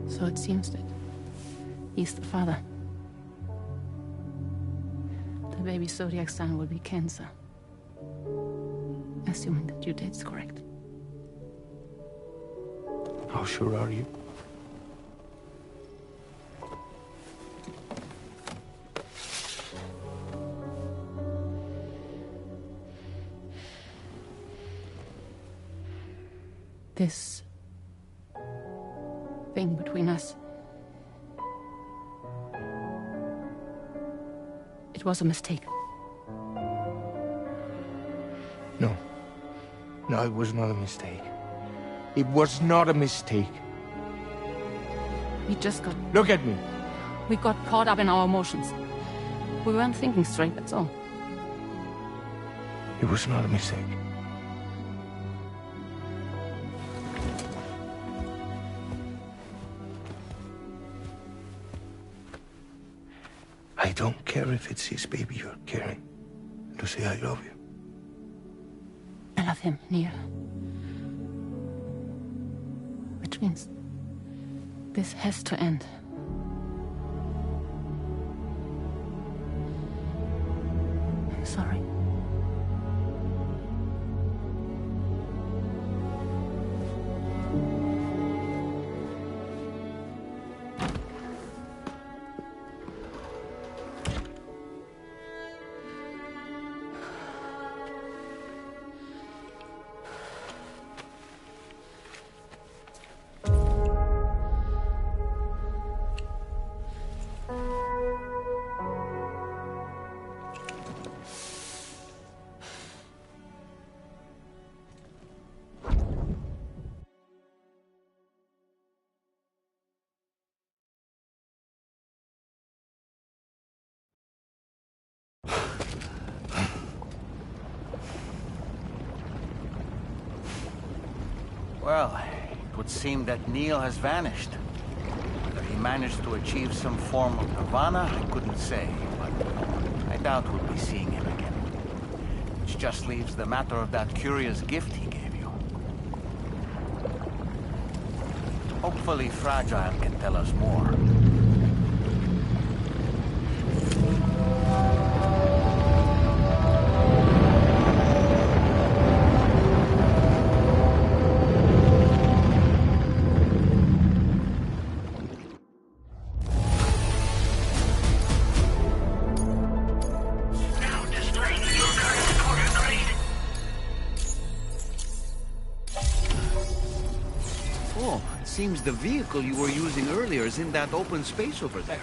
So it seems that he's the father. The baby Zodiac son will be cancer. Assuming that due date's correct. How sure are you? This thing between us. It was a mistake. No. No, it was not a mistake. It was not a mistake. We just got... Look at me. We got caught up in our emotions. We weren't thinking straight, that's all. It was not a mistake. I don't care if it's his baby you're carrying. Lucy, I love you. I love him, Neil. Which means this has to end. I'm sorry. Well, it would seem that Neil has vanished. Whether he managed to achieve some form of nirvana, I couldn't say, but I doubt we'll be seeing him again. Which just leaves the matter of that curious gift he gave you. Hopefully Fragile can tell us more. Seems the vehicle you were using earlier is in that open space over there.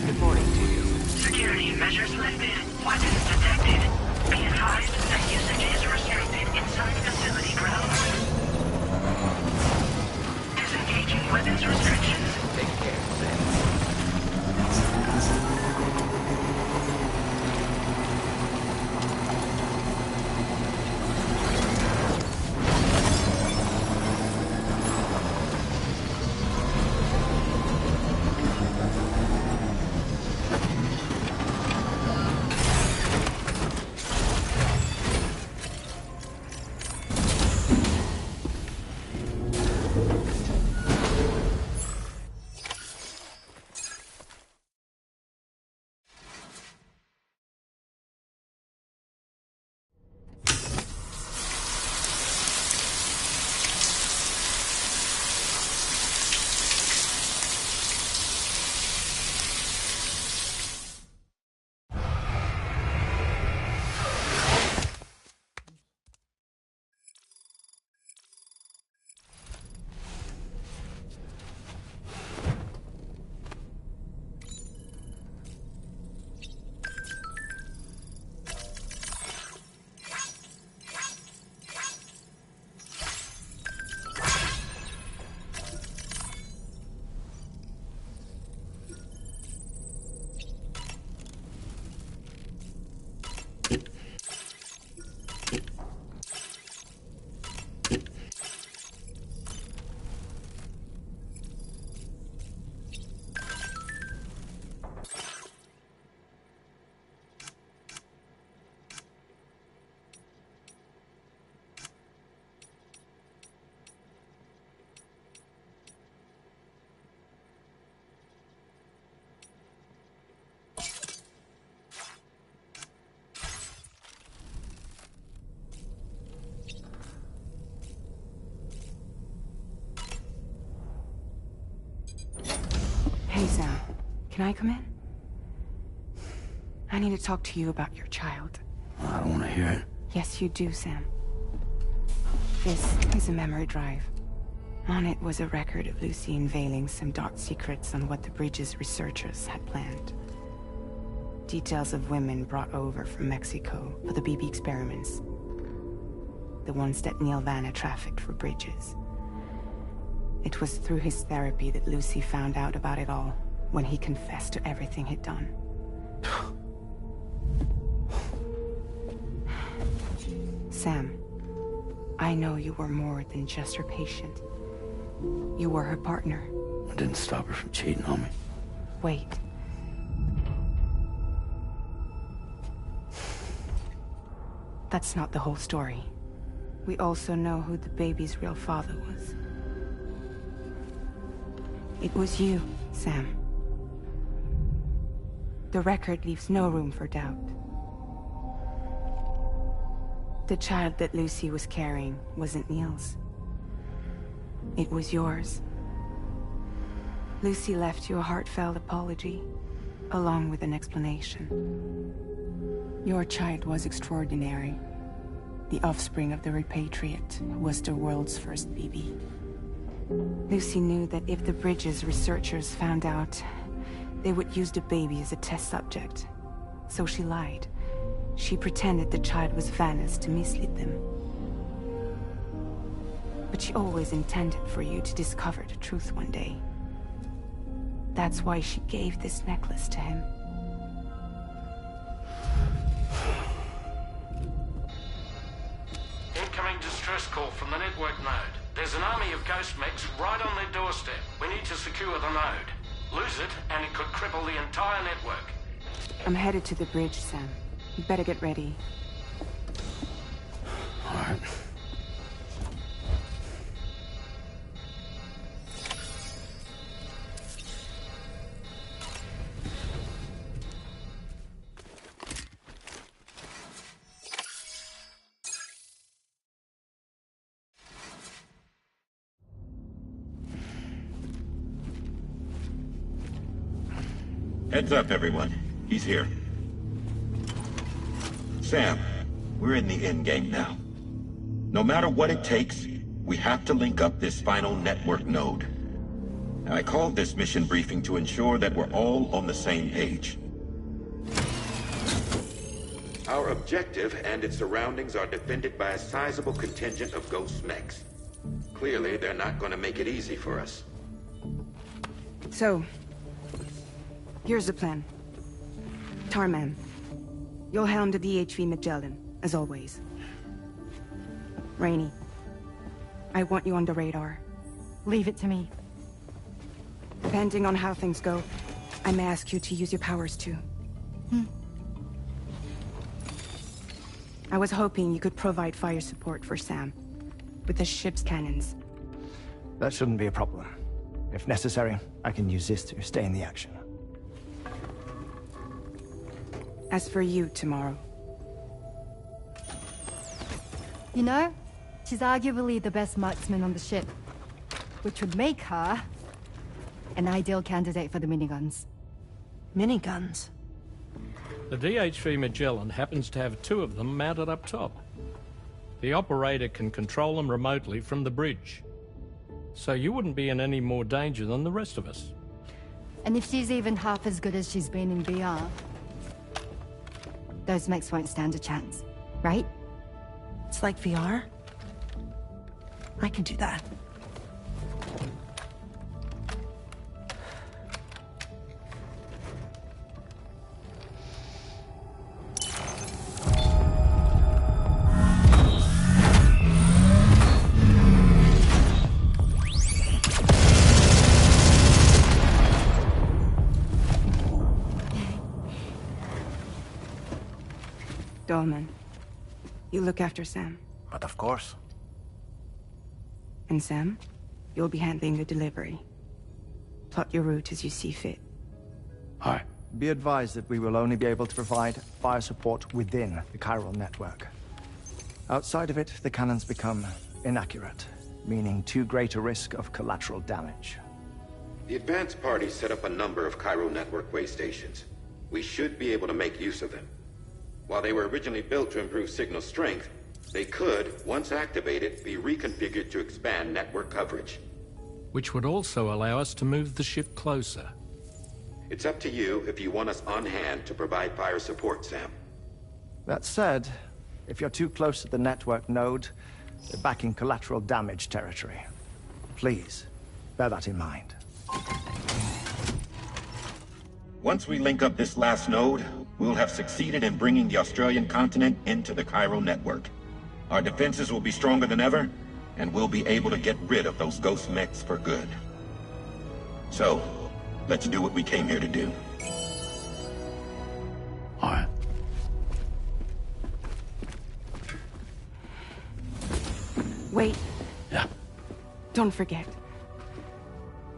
Good morning to you. Security measures lifted. Weapons detected. Be advised that usage is restricted inside facility grounds. Disengaging weapons restrictions. Take care, Sam. Hey, Sam. Can I come in? I need to talk to you about your child. I don't want to hear it. Yes, you do, Sam. This is a memory drive. On it was a record of Lucy unveiling some dark secrets on what the Bridges researchers had planned. Details of women brought over from Mexico for the BB experiments. The ones that Neil Vanna trafficked for Bridges. It was through his therapy that Lucy found out about it all, when he confessed to everything he'd done. Sam, I know you were more than just her patient. You were her partner. I didn't stop her from cheating on me. Wait. That's not the whole story. We also know who the baby's real father was. It was you, Sam. The record leaves no room for doubt. The child that Lucy was carrying wasn't Neil's. It was yours. Lucy left you a heartfelt apology, along with an explanation. Your child was extraordinary. The offspring of the repatriate, who was the world's first BB. Lucy knew that if the Bridges researchers found out, they would use the baby as a test subject. So she lied. She pretended the child was Vanna's to mislead them. But she always intended for you to discover the truth one day. That's why she gave this necklace to him. incoming distress call from the network node. There's an army of ghost mechs right on their doorstep. We need to secure the node. Lose it, and it could cripple the entire network. I'm headed to the bridge, Sam. You better get ready. All right. Heads up, everyone. He's here. Sam, we're in the endgame now. No matter what it takes, we have to link up this final network node. I called this mission briefing to ensure that we're all on the same page. Our objective and its surroundings are defended by a sizable contingent of ghost mechs. Clearly, they're not going to make it easy for us. So, here's the plan. Tarman, you'll helm the DHV Magellan, as always. Rainey, I want you on the radar. Leave it to me. Depending on how things go, I may ask you to use your powers too. I was hoping you could provide fire support for Sam, with the ship's cannons. That shouldn't be a problem. If necessary, I can use this to stay in the action. As for you, tomorrow. You know, she's arguably the best marksman on the ship, which would make her an ideal candidate for the miniguns. Miniguns? The DHV Magellan happens to have 2 of them mounted up top. The operator can control them remotely from the bridge. So you wouldn't be in any more danger than the rest of us. And if she's even half as good as she's been in VR, those mechs won't stand a chance, right? It's like VR? I can do that. Dolman, you look after Sam. But of course. And Sam, you'll be handling the delivery. Plot your route as you see fit. All right. Be advised that we will only be able to provide fire support within the chiral network. Outside of it, the cannons become inaccurate, meaning too great a risk of collateral damage. The advanced party set up a number of chiral network way stations. We should be able to make use of them. While they were originally built to improve signal strength, they could, once activated, be reconfigured to expand network coverage. Which would also allow us to move the ship closer. It's up to you if you want us on hand to provide fire support, Sam. That said, if you're too close to the network node, you're back in collateral damage territory. Please, bear that in mind. Once we link up this last node, we'll have succeeded in bringing the Australian continent into the chiral network. Our defenses will be stronger than ever, and we'll be able to get rid of those ghost mechs for good. So, let's do what we came here to do. All right. Wait. Yeah. Don't forget.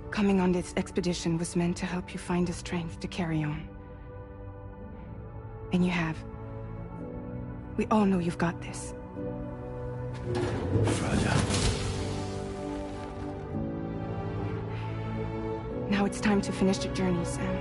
Coming on this expedition was meant to help you find the strength to carry on. And you have. We all know you've got this. Fragile. Now it's time to finish the journey, Sam.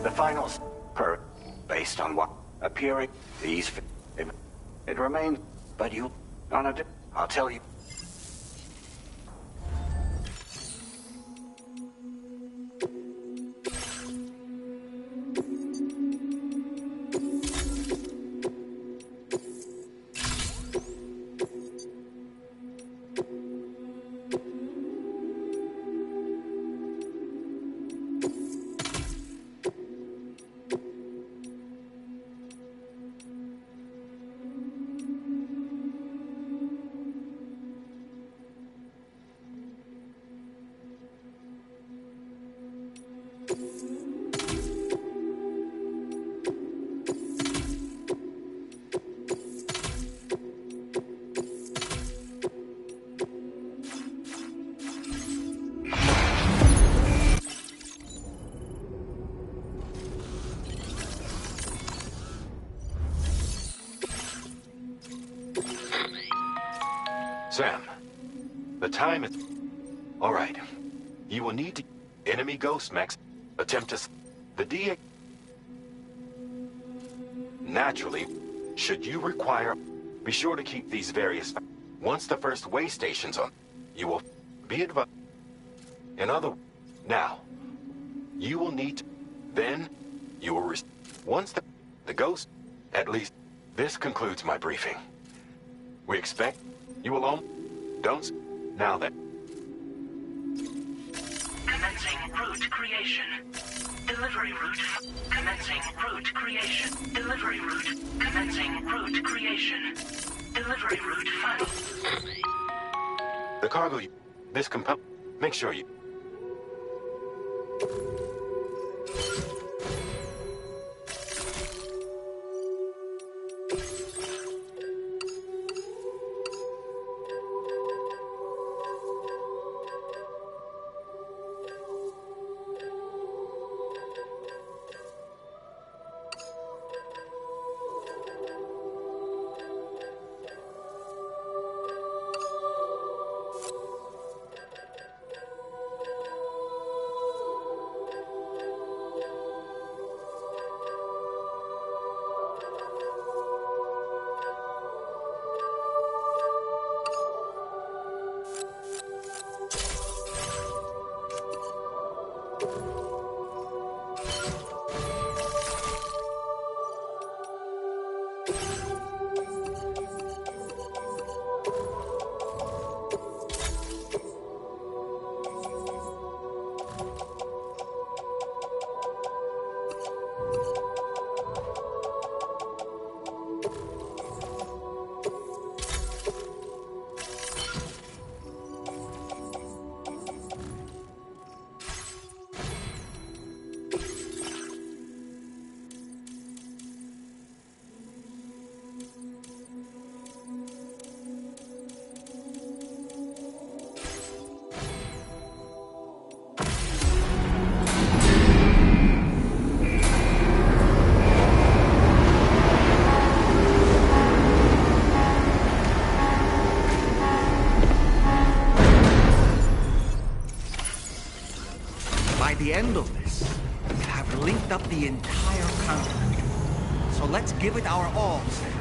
The finals per based on what appearing these it remains, but you on a I'll tell you. Sam, the time is... All right. You will need to... Enemy ghost mechs attempt to... The DA... Naturally, should you require... Be sure to keep these various... Once the first way station's on, you will be advised... In other... Now, you will need to... Then, you will... Once the ghost... At least, this concludes my briefing. We expect... You will all... Don't... Now then. Commencing route creation. Delivery route. Commencing route creation. Delivery route. Commencing route creation. Delivery route final. The cargo... This compound... Make sure you... By the end of this, we have linked up the entire continent. So let's give it our all, Sam.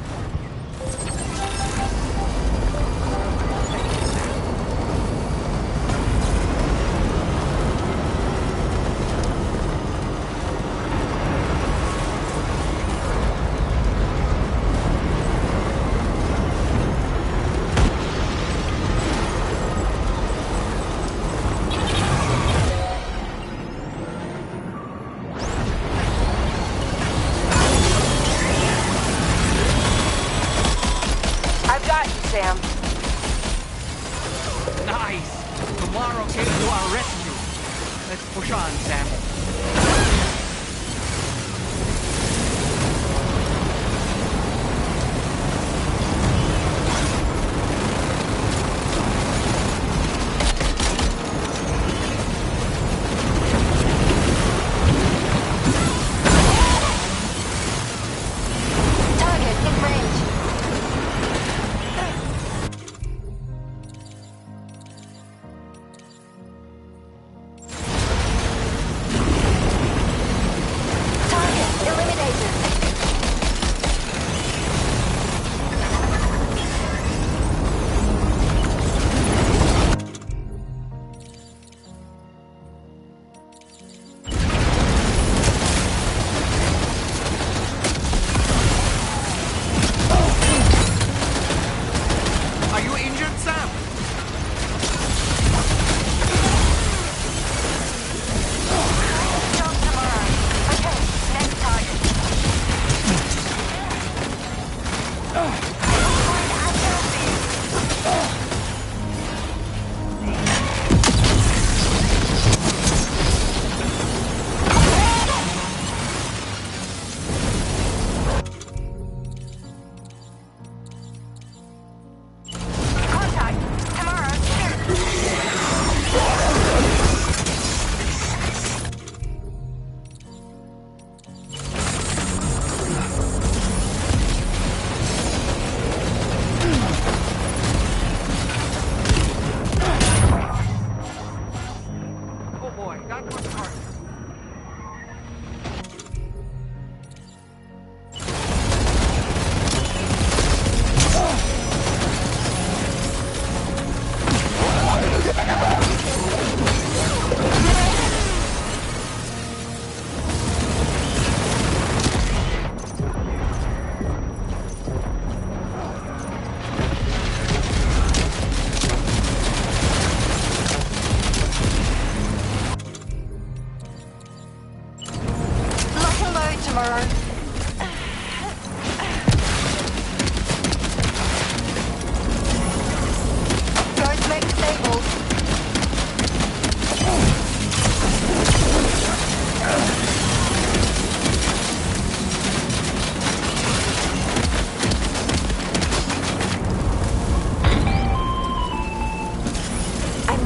Sam. Nice! Tomorrow came to our rescue. Let's push on, Sam.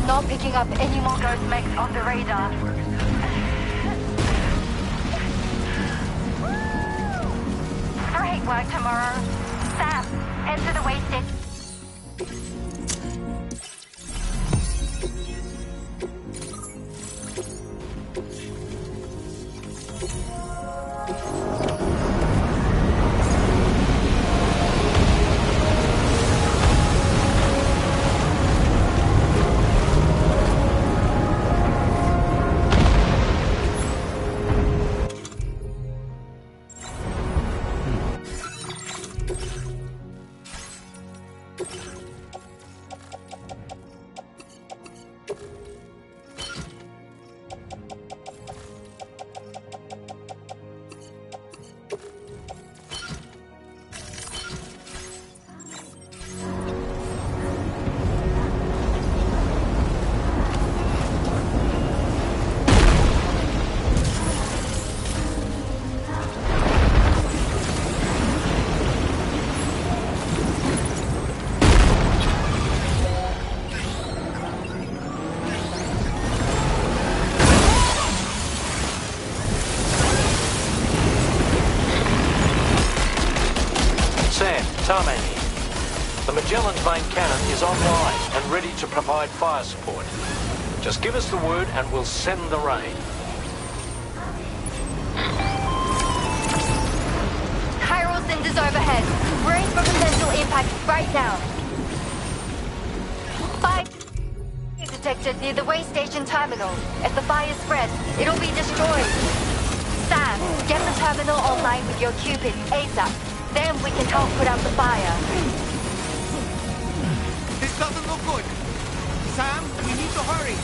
Not picking up any more ghost mechs on the radar. Great work tomorrow. Sam, head to the way station. Tarman here. The Magellan's main cannon is online and ready to provide fire support. Just give us the word and we'll send the rain. Chiral cinders overhead. Brace for potential impact right now. 5 detected near the way station terminal. If the fire spreads, it'll be destroyed. Sam, get the terminal online with your Cupid ASAP. Then we can help put out the fire. This doesn't look good. Sam, we need to hurry.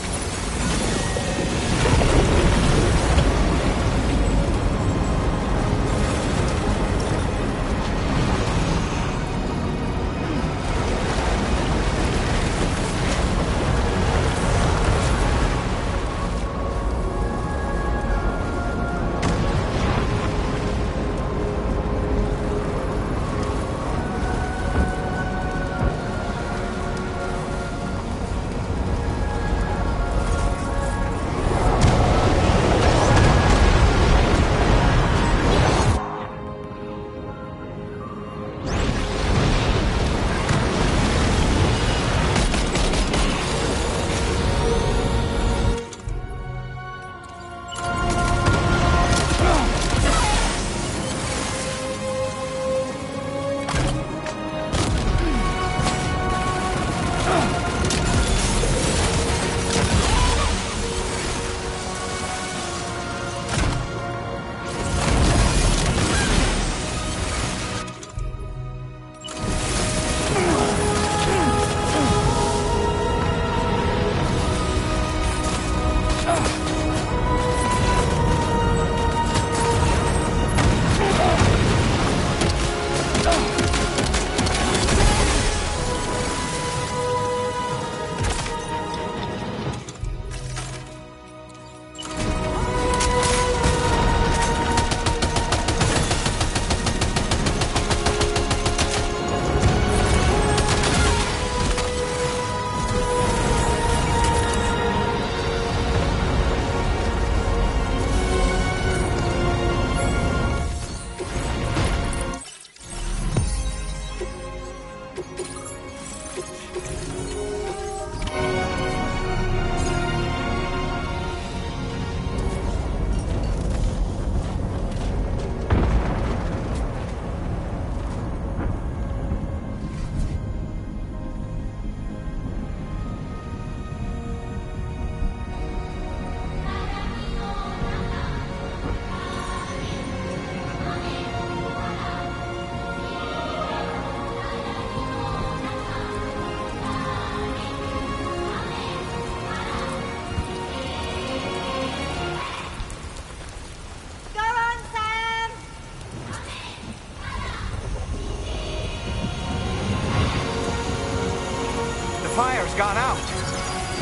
Fire's gone out.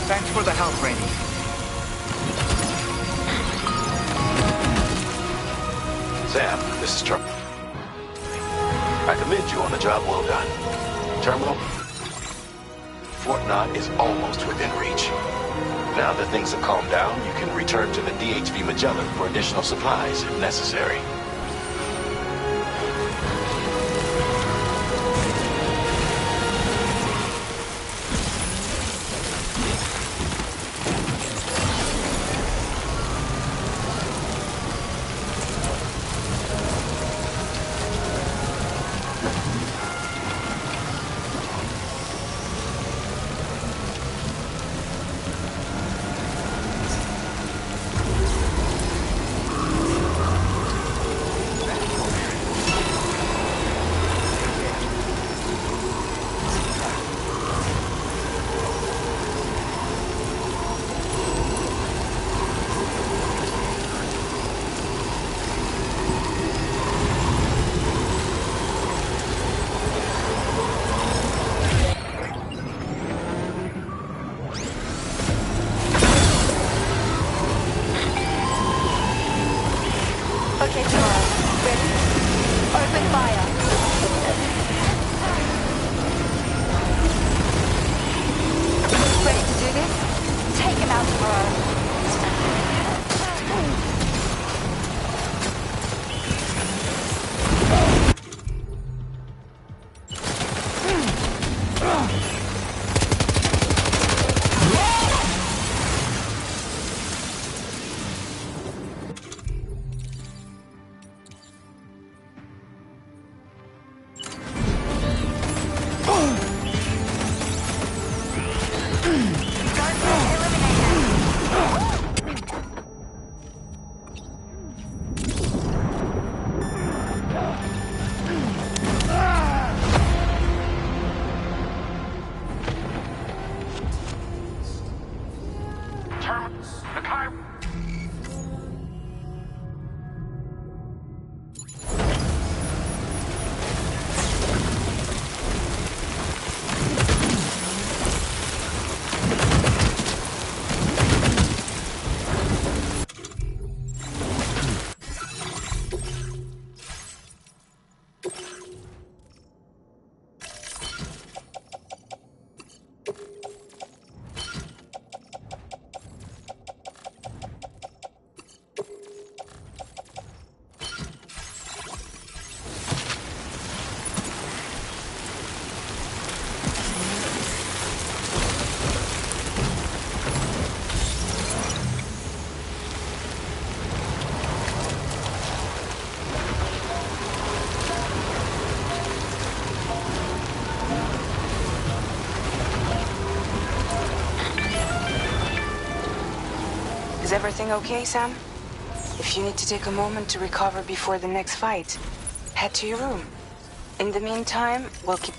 Thanks for the help, Rainey. Sam, this is Charlie. I commend you on the job well done. Terminal, Fort Knott is almost within reach. Now that things have calmed down, you can return to the DHV Magellan for additional supplies if necessary. Is everything okay, Sam? If you need to take a moment to recover before the next fight, head to your room. In the meantime, we'll keep...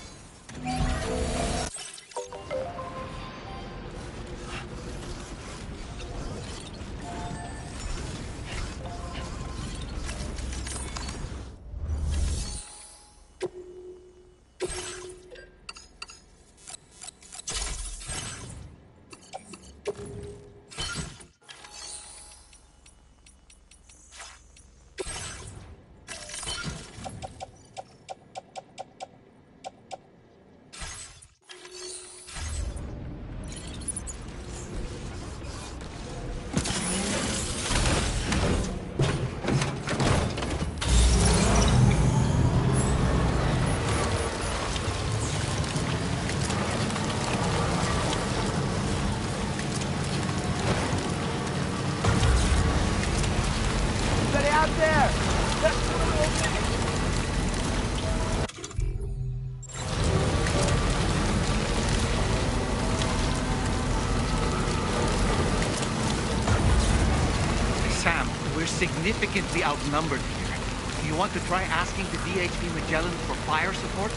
Significantly outnumbered here. Do you want to try asking the DHV Magellan for fire support?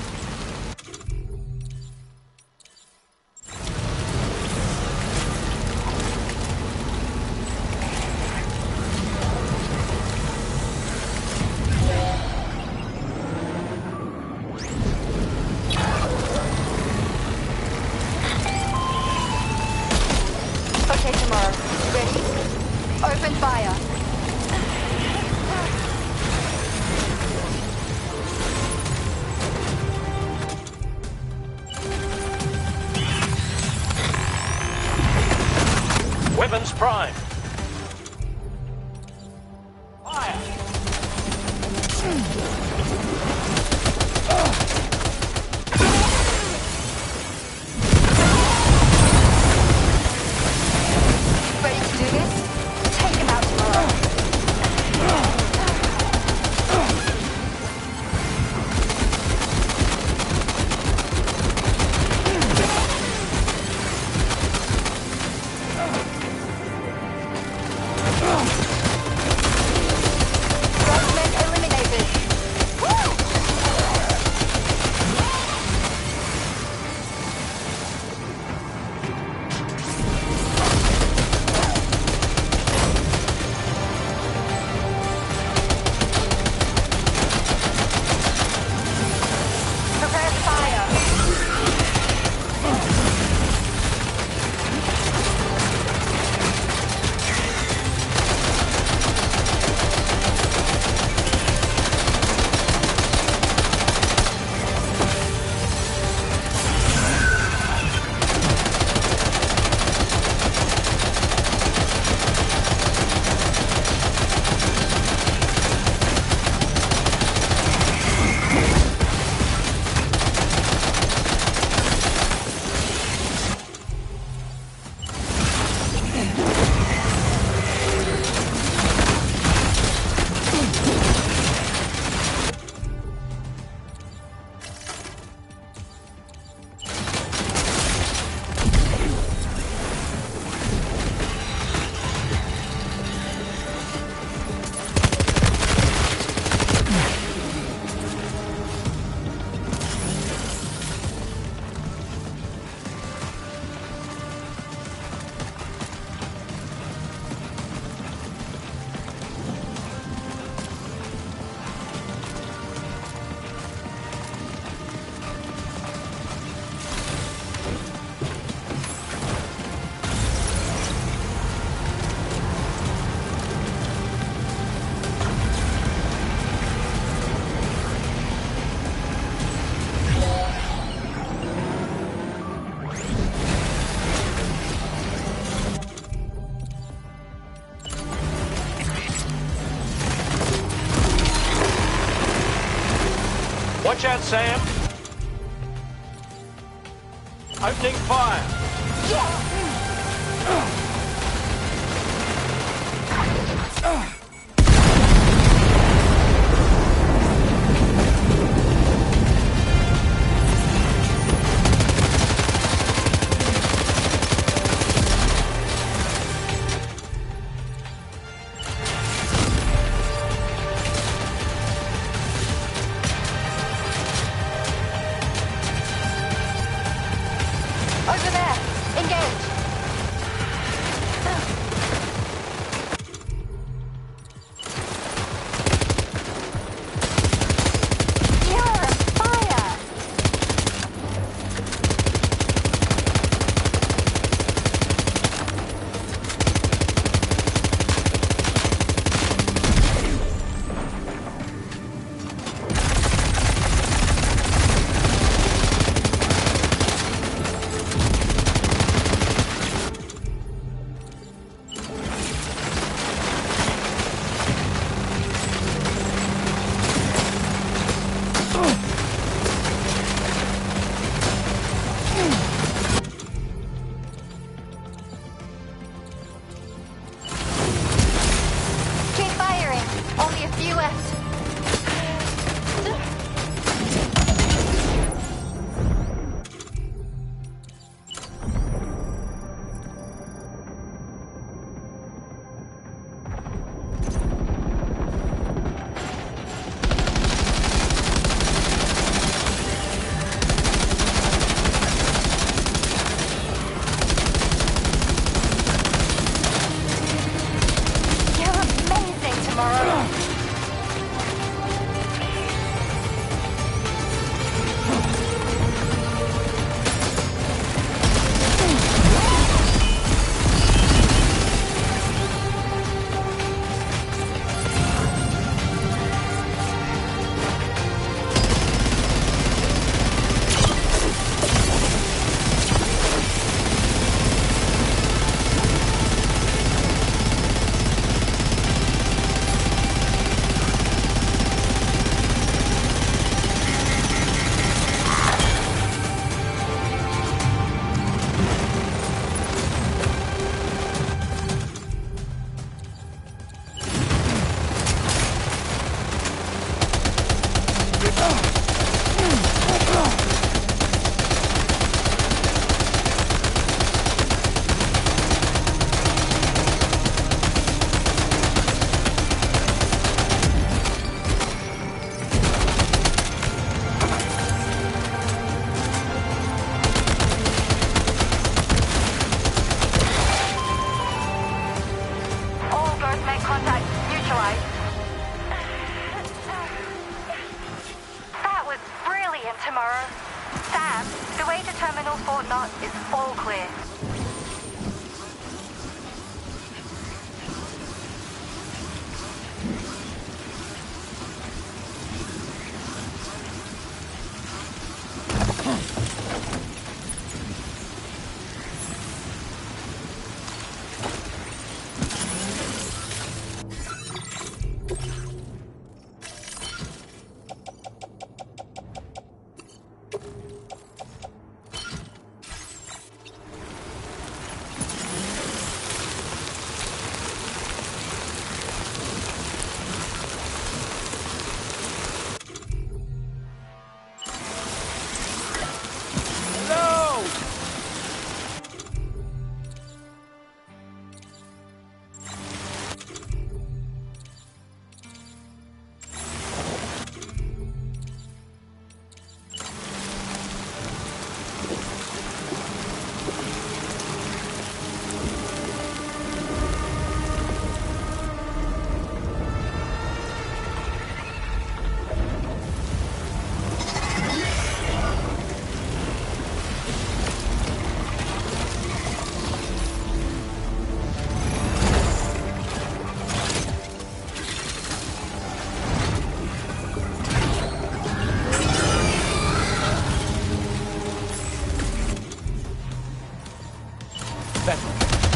Okay, tomorrow. Ready? Open fire. Weapons prime. Fire! Ready to do this? Take him out tomorrow. Watch out, Sam. Opening fire. Over there! Engage!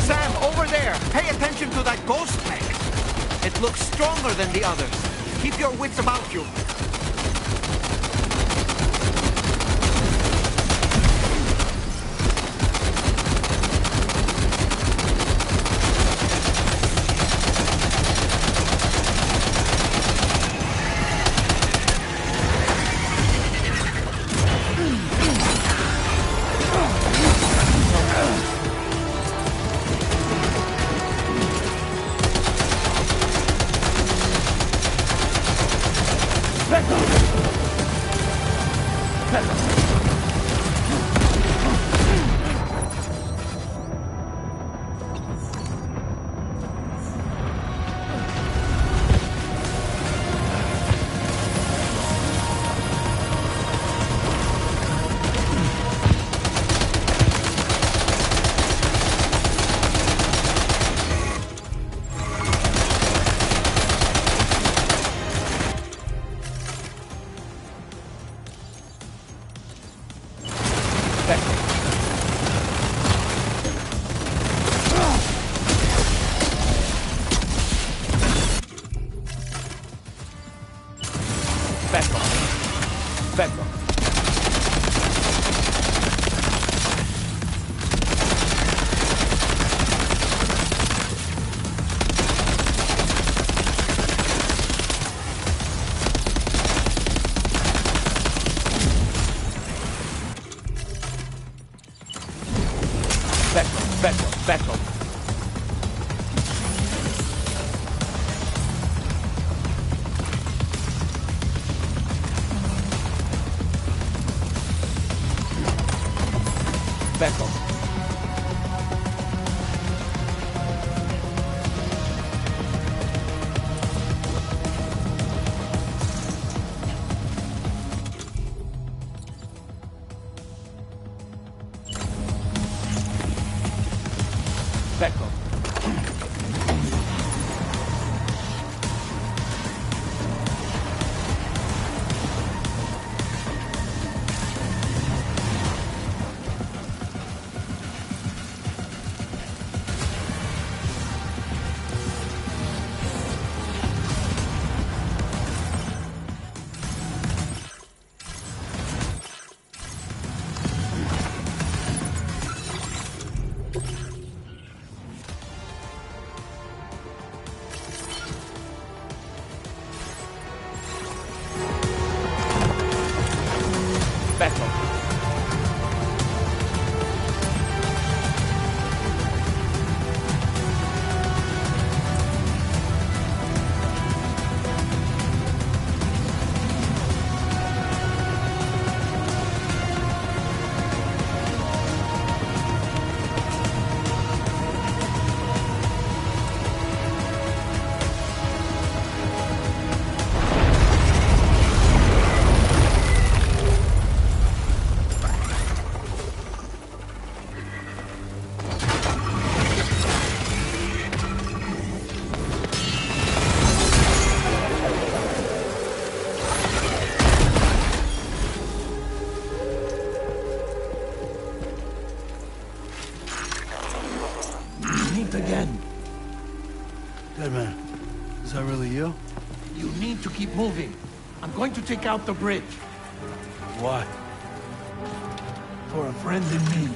Sam, over there! Pay attention to that ghost mech! It looks stronger than the others. Keep your wits about you. Back up. Back up. Back up. Back up. Again. Deadman, is that really you? You need to keep moving. I'm going to take out the bridge. Why? For a friend in need.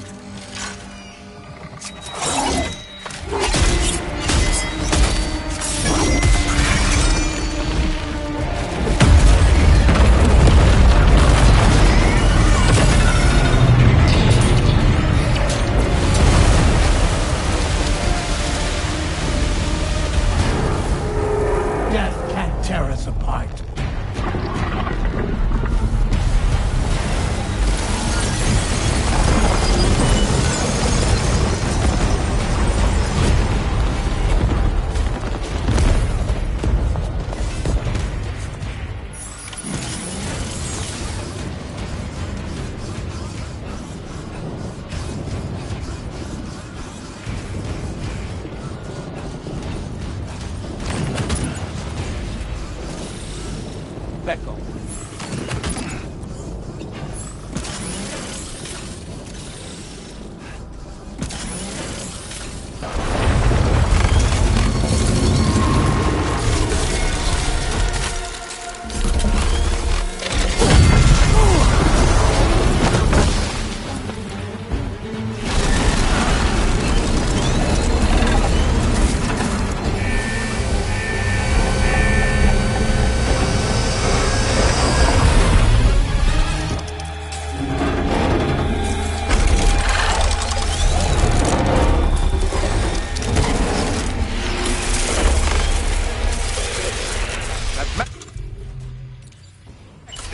Tear us apart.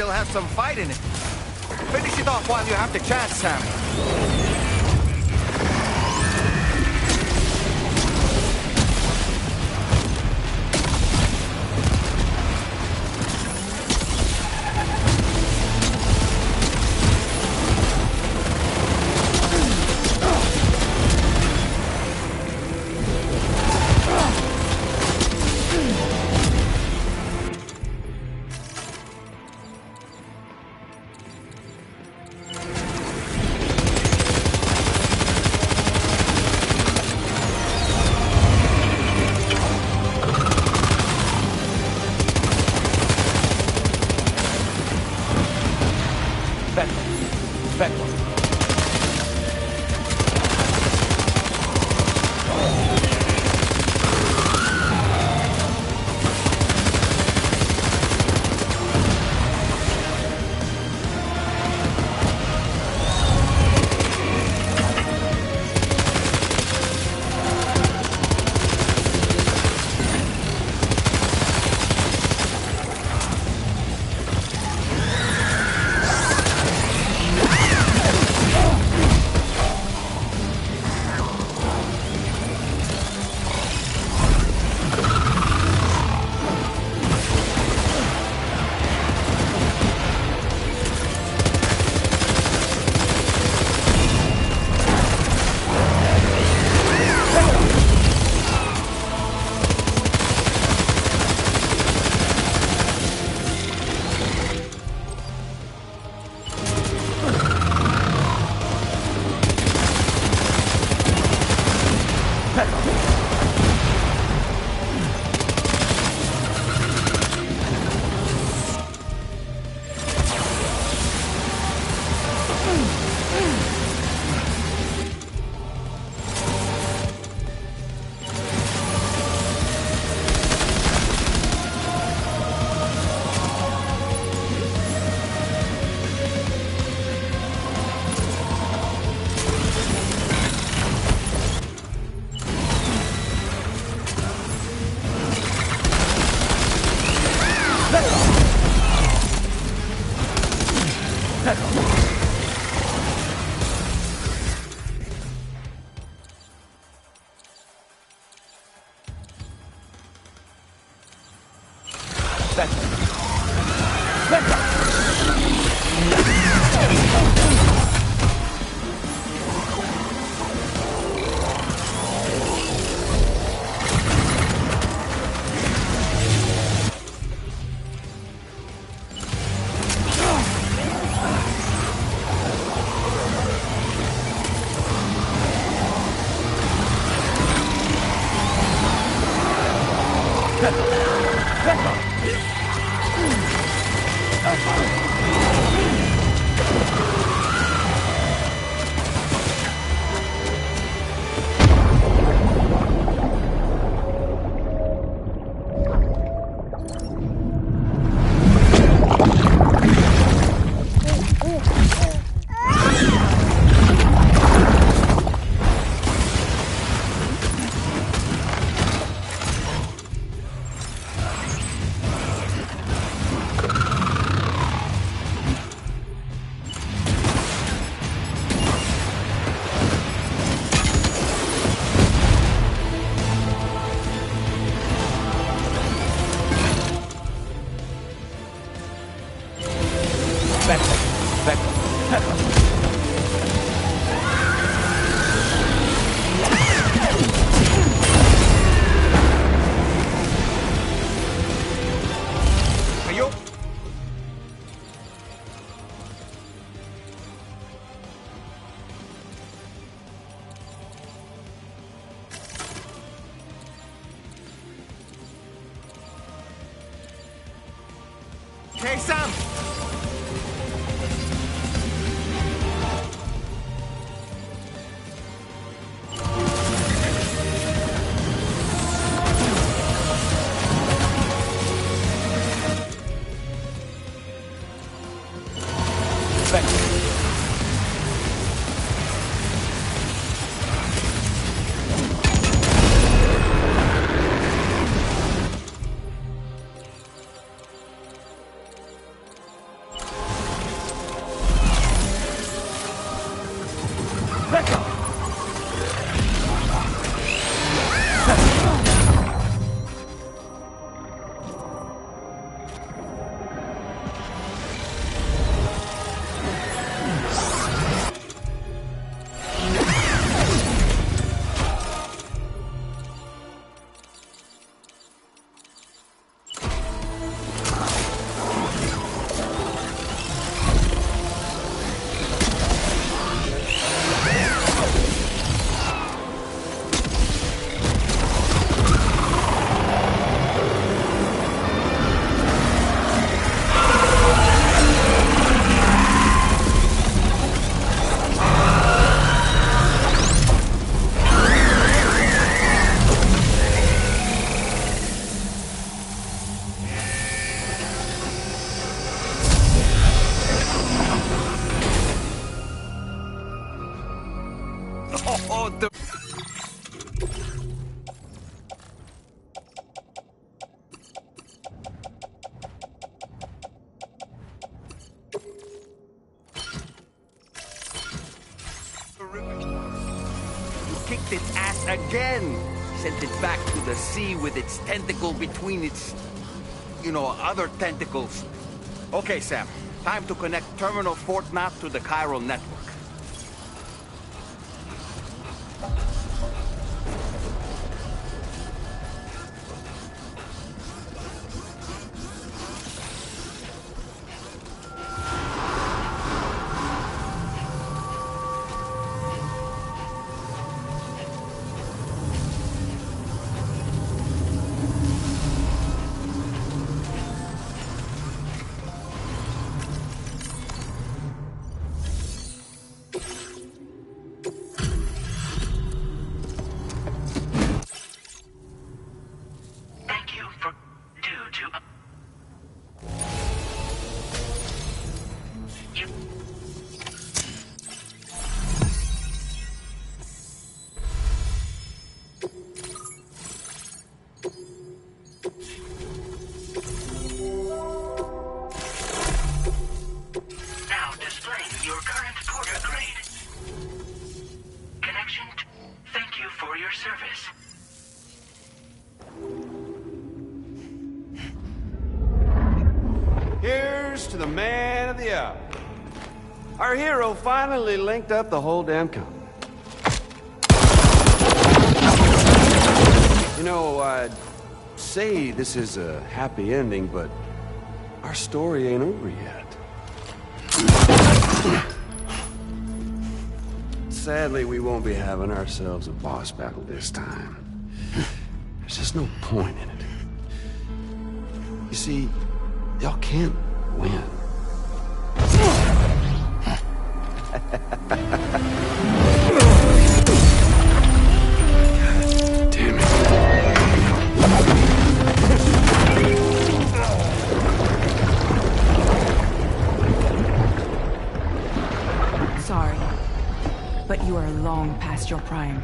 still has some fight in it. Finish it off while you have the chance, Sam. Hey, Sam! kicked its ass again. Sent it back to the sea with its tentacle between its, other tentacles. Okay, Sam. Time to connect Terminal Fort Map to the chiral network. To the man of the hour. Our hero finally linked up the whole damn company. I'd say this is a happy ending, but our story ain't over yet. Sadly, we won't be having ourselves a boss battle this time. There's just no point in it. You see, y'all can't win. Damn it. Sorry, but you are long past your prime.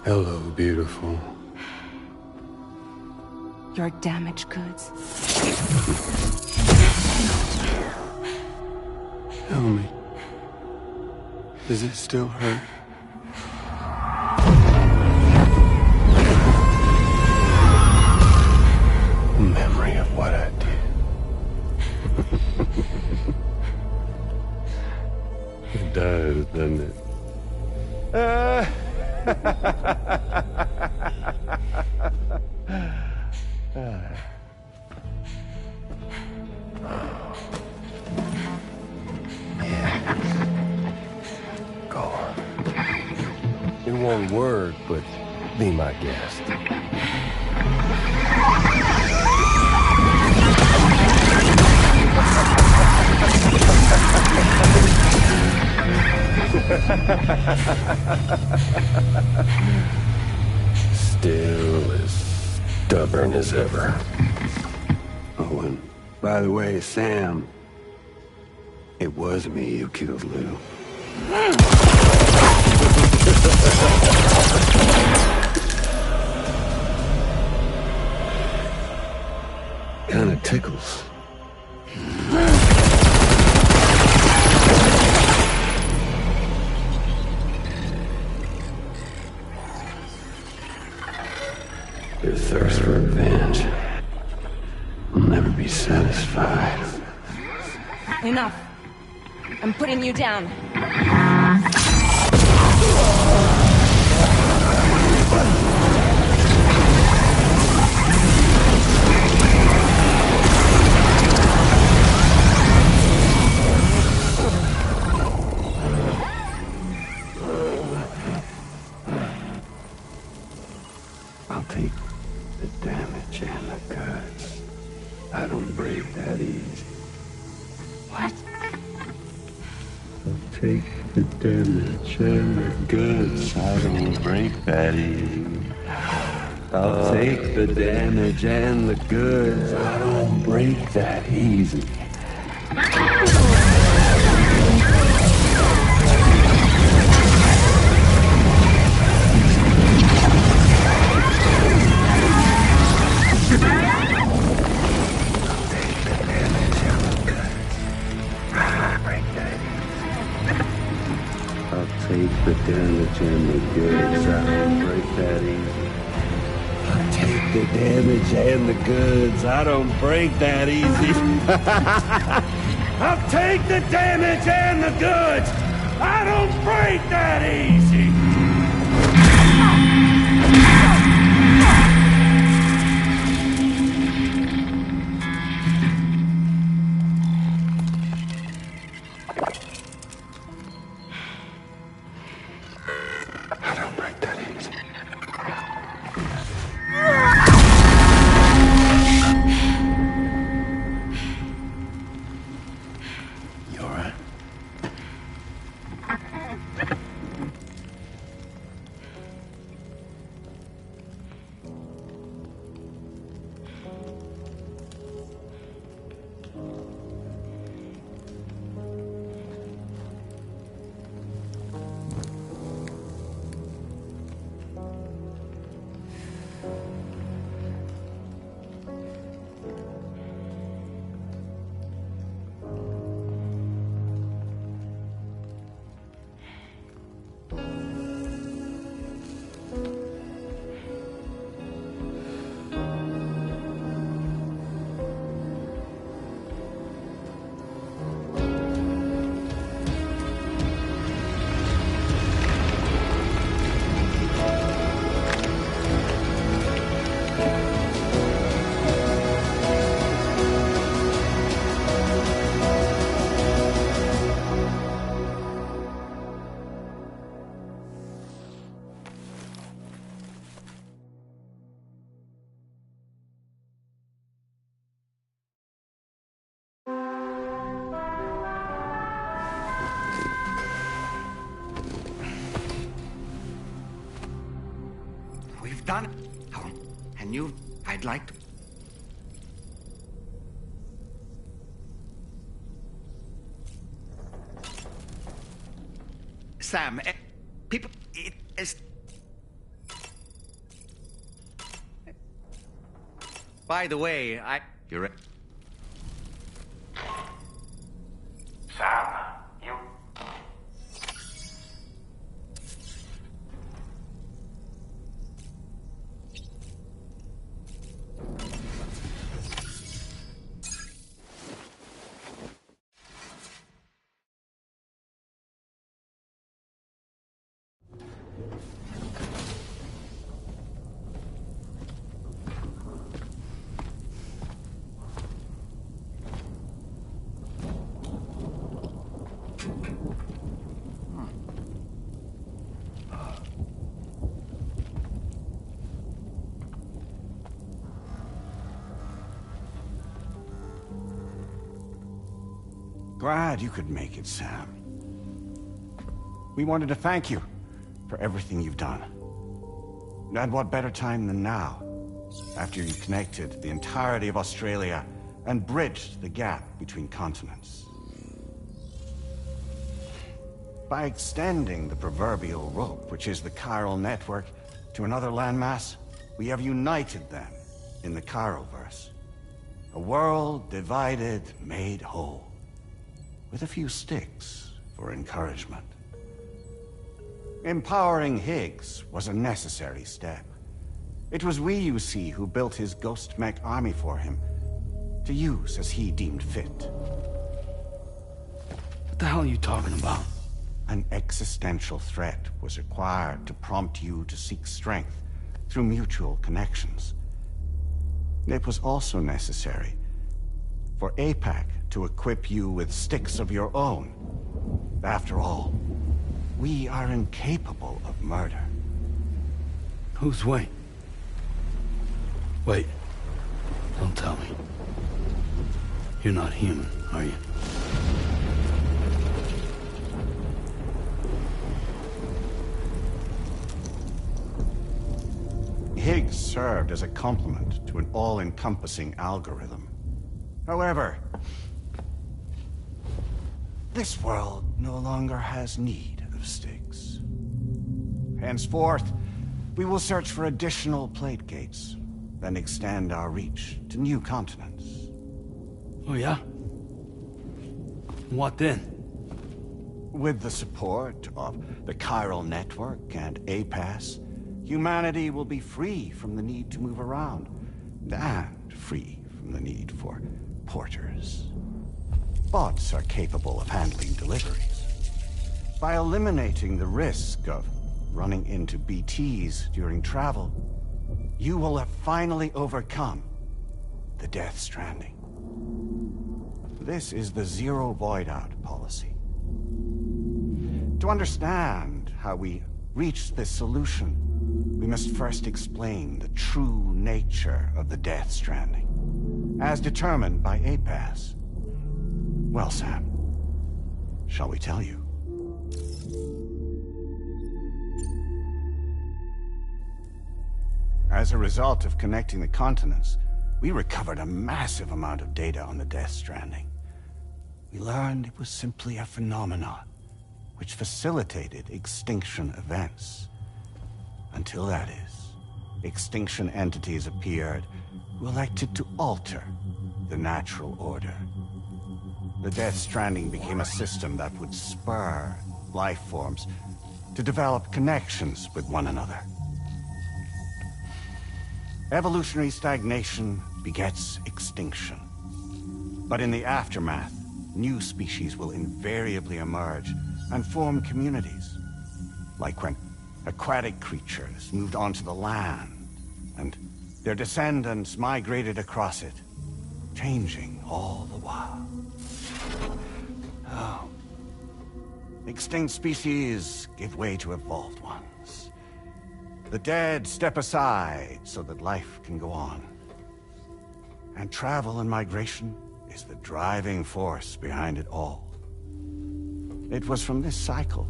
Hello, beautiful. Your damaged goods. Tell me, does it still hurt? Memory of what I did. It does, doesn't it? Go on. It won't work, but be my guest. Still as stubborn as ever. Oh, and by the way, Sam, it was me who killed Lou. Kinda tickles. Your thirst for revenge will never be satisfied. Enough. I'm putting you down. I'll take the damage and the goods. I don't break that easy. What? I'll take the damage and the goods. I don't break that easy. I'll take the damage and the goods. I don't break that easy. the damage and the goods. I don't break that easy. I'll take the damage and the goods. I don't break that easy. I'll take the damage and the goods. I don't break that easy. Done. Oh, and you, I'd like to... Sam, people... It is... By the way, You're... Sam, you... Glad you could make it, Sam. We wanted to thank you for everything you've done. And what better time than now, after you connected the entirety of Australia and bridged the gap between continents. By extending the proverbial rope, which is the chiral network, to another landmass, we have united them in the Chiroverse. A world divided, made whole. With a few sticks for encouragement. Empowering Higgs was a necessary step. It was we, you see, who built his ghost mech army for him, to use as he deemed fit. What the hell are you talking about? An existential threat was required to prompt you to seek strength through mutual connections. It was also necessary for APAC to equip you with sticks of your own. After all, we are incapable of murder. Who's we? Wait. Don't tell me. You're not human, are you? Higgs served as a complement to an all-encompassing algorithm. However, this world no longer has need of sticks. Henceforth, we will search for additional plate gates, then extend our reach to new continents. Oh yeah? What then? With the support of the chiral network and APAS, humanity will be free from the need to move around, and free from the need for porters. Bots are capable of handling deliveries. By eliminating the risk of running into BTs during travel, you will have finally overcome the Death Stranding. This is the Zero Void-Out policy. To understand how we reached this solution, we must first explain the true nature of the Death Stranding, as determined by APAS. Well, Sam, shall we tell you? As a result of connecting the continents, we recovered a massive amount of data on the Death Stranding. We learned it was simply a phenomenon which facilitated extinction events. Until that is, extinction entities appeared who elected to alter the natural order. The Death Stranding became a system that would spur life forms to develop connections with one another. Evolutionary stagnation begets extinction. But in the aftermath, new species will invariably emerge and form communities. Like when aquatic creatures moved onto the land, and their descendants migrated across it, changing all the while. Oh. Extinct species give way to evolved ones. The dead step aside so that life can go on. And travel and migration is the driving force behind it all. It was from this cycle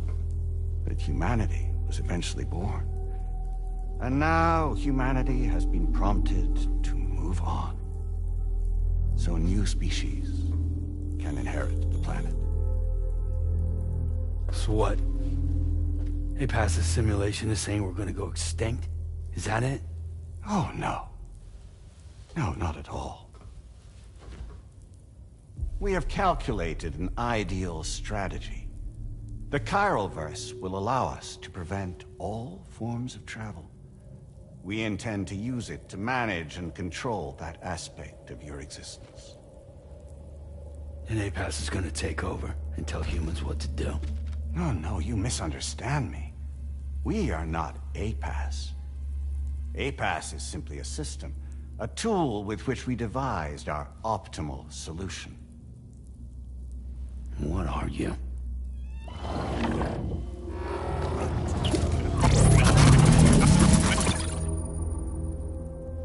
that humanity was eventually born. And now humanity has been prompted to move on. So new species can inherit the planet. So what? APAS's simulation is saying we're gonna go extinct? Is that it? Oh, no. No, not at all. We have calculated an ideal strategy. The Chiralverse will allow us to prevent all forms of travel. We intend to use it to manage and control that aspect of your existence. And APAS is gonna take over and tell humans what to do. No, you misunderstand me. We are not APAS. APAS is simply a system, a tool with which we devised our optimal solution. What are you?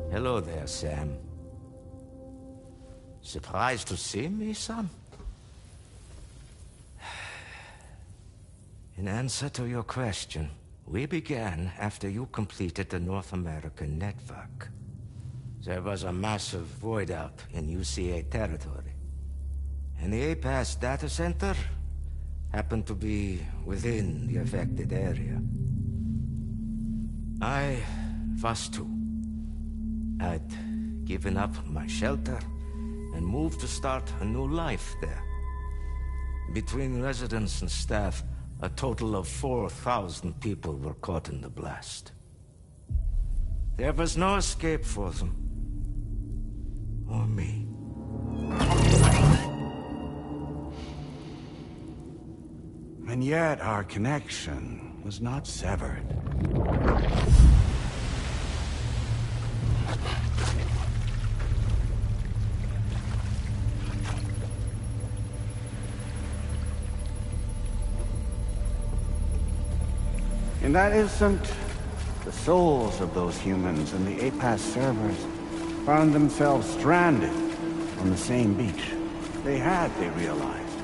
Hello there, Sam. Surprised to see me, son? In answer to your question, we began after you completed the North American network. There was a massive void out in UCA territory, and the APAS data center happened to be within the affected area. I was too. I'd given up my shelter and moved to start a new life there. Between residents and staff, a total of 4,000 people were caught in the blast. There was no escape for them. Or me. And yet our connection was not severed. In that instant, the souls of those humans and the APAS servers found themselves stranded on the same beach. They realized,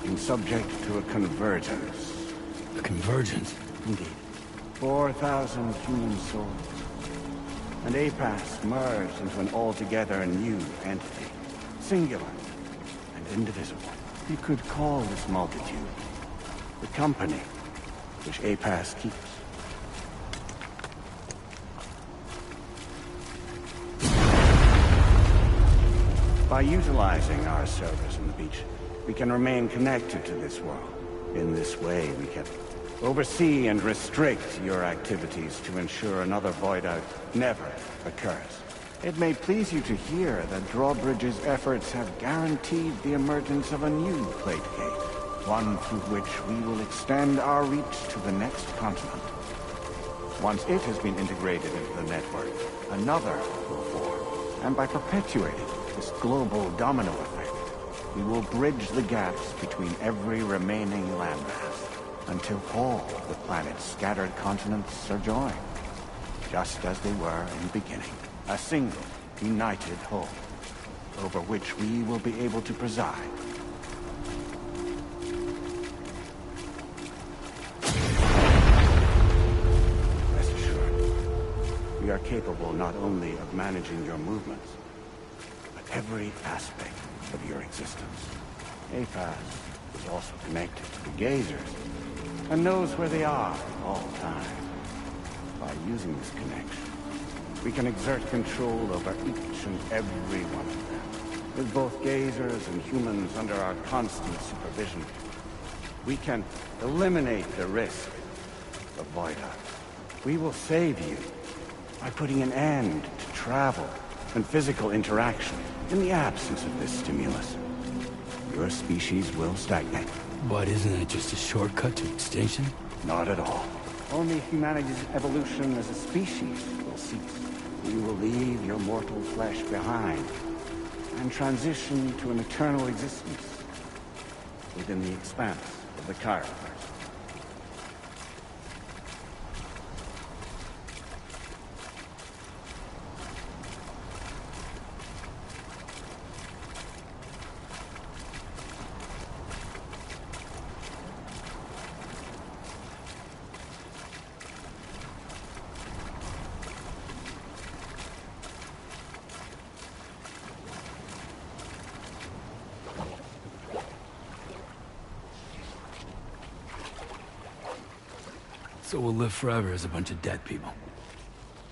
been subject to a convergence. A convergence? Indeed. 4,000 human souls. And APAS merged into an altogether new entity. Singular and indivisible. You could call this multitude the company which APAS keeps. By utilizing our servers on the beach, we can remain connected to this world, In this way, we can oversee and restrict your activities to ensure another void out never occurs. It may please you to hear that Drawbridge's efforts have guaranteed the emergence of a new plate gate, one through which we will extend our reach to the next continent. Once it has been integrated into the network, another will form, and by perpetuating this global domino effect, we will bridge the gaps between every remaining landmass until all the planet's scattered continents are joined, just as they were in the beginning. A single, united whole, over which we will be able to preside. Rest assured, we are capable not only of managing your movements, but every aspect of your existence. APAS is also connected to the Gazers, and knows where they are at all times. By using this connection, we can exert control over each and every one of them. With both Gazers and humans under our constant supervision, we can eliminate the risk of void out. We will save you by putting an end to travel and physical interaction in the absence of this stimulus. Your species will stagnate. But isn't it just a shortcut to extinction? Not at all. Only humanity's evolution as a species will cease. You will leave your mortal flesh behind and transition to an eternal existence within the expanse of the Chiron. So we'll live forever as a bunch of dead people.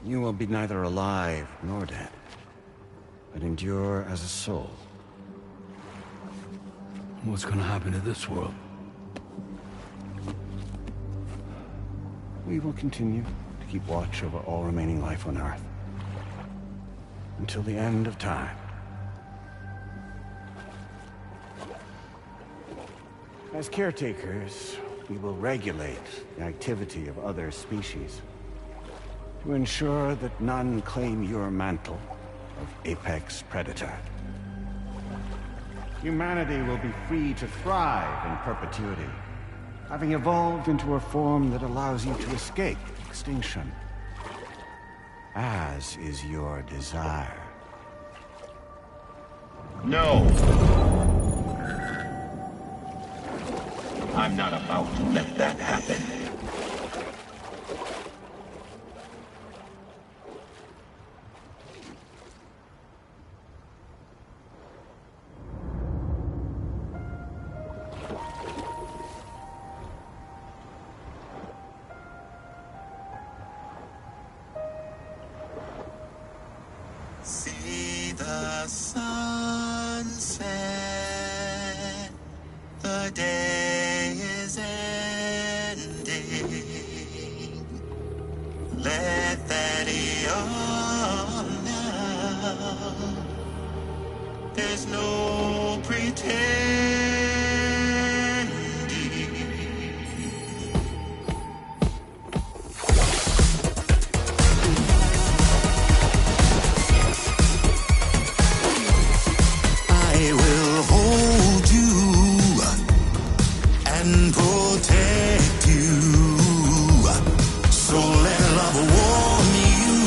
You will be neither alive nor dead, but endure as a soul. What's gonna happen to this world? We will continue to keep watch over all remaining life on Earth until the end of time. As caretakers, we will regulate the activity of other species to ensure that none claim your mantle of apex predator. Humanity will be free to thrive in perpetuity, having evolved into a form that allows you to escape extinction, as is your desire. No! I'm not about to let that happen. See the sunset, the day is ending. Let that yawn now. There's no pretending. I will hold you and protect you. So let love warm you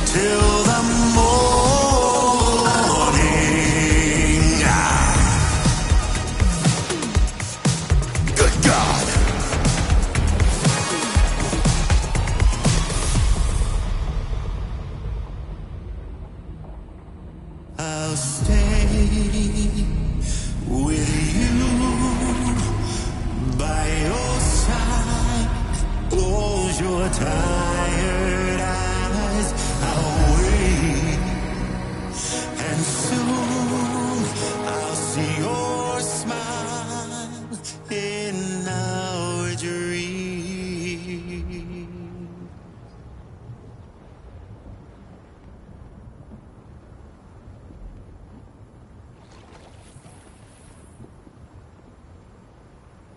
till the morning. Good God. I'll stay with you by your side. Close your tired eyes. I'll wait, and soon I'll see your smile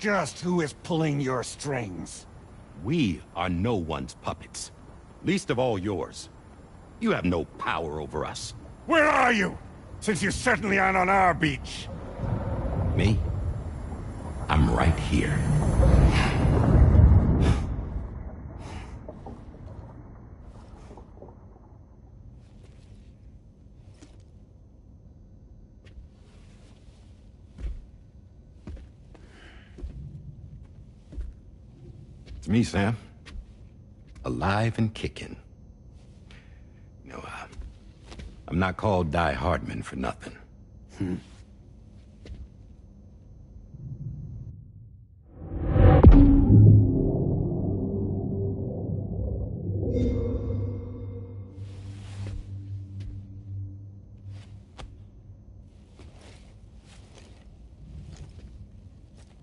just who is pulling your strings. We are no one's puppets. Least of all yours. You have no power over us. Where are you? Since you certainly aren't on our beach. Me? I'm right here. It's me, Sam. Alive and kicking. You know, I'm not called Die Hardman for nothing.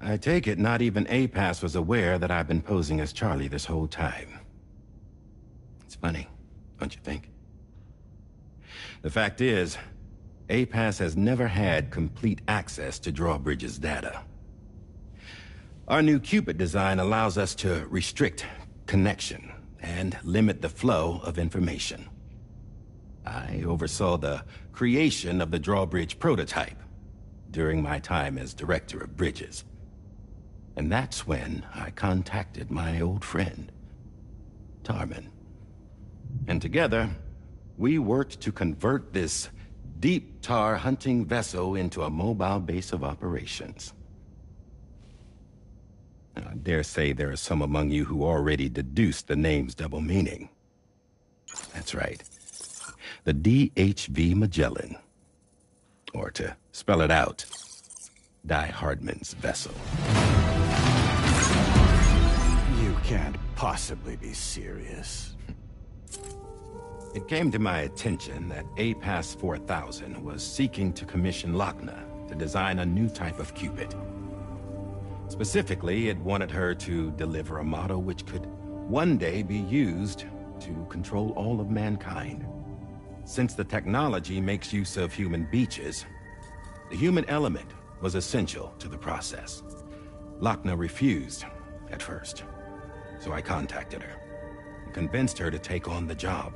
I take it not even APAS was aware that I've been posing as Charlie this whole time. It's funny, don't you think? The fact is, APAS has never had complete access to Drawbridge's data. Our new Cupid design allows us to restrict connection and limit the flow of information. I oversaw the creation of the Drawbridge prototype during my time as Director of Bridges. And that's when I contacted my old friend, Tarman. And together, we worked to convert this deep tar hunting vessel into a mobile base of operations. I dare say there are some among you who already deduced the name's double meaning. That's right. The DHV Magellan. Or to spell it out, Die Hardman's vessel. You can't possibly be serious. It came to my attention that APAS 4000 was seeking to commission Lochna to design a new type of Cupid. Specifically, it wanted her to deliver a model which could one day be used to control all of mankind. Since the technology makes use of human beaches, the human element was essential to the process. Lochna refused at first, so I contacted her and convinced her to take on the job.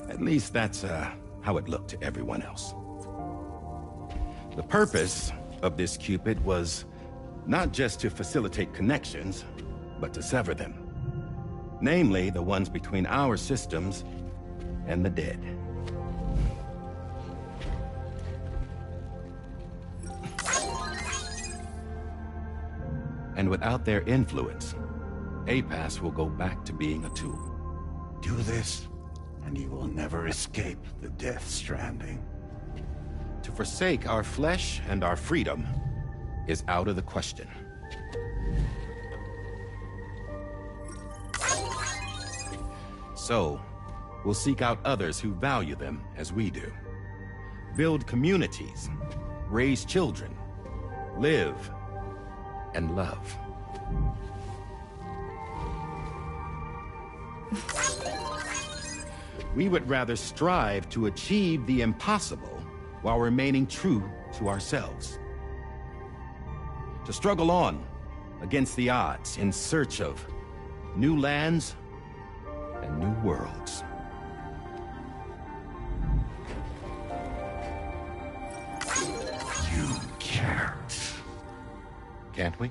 At least that's how it looked to everyone else. The purpose of this Cupid was not just to facilitate connections, but to sever them. Namely, the ones between our systems and the dead. And without their influence, APAS will go back to being a tool. Do this, and you will never escape the Death Stranding. To forsake our flesh and our freedom is out of the question. So, we'll seek out others who value them as we do. Build communities, raise children, live, and love. We would rather strive to achieve the impossible while remaining true to ourselves. To struggle on against the odds in search of new lands and new worlds. You can't. Can't we?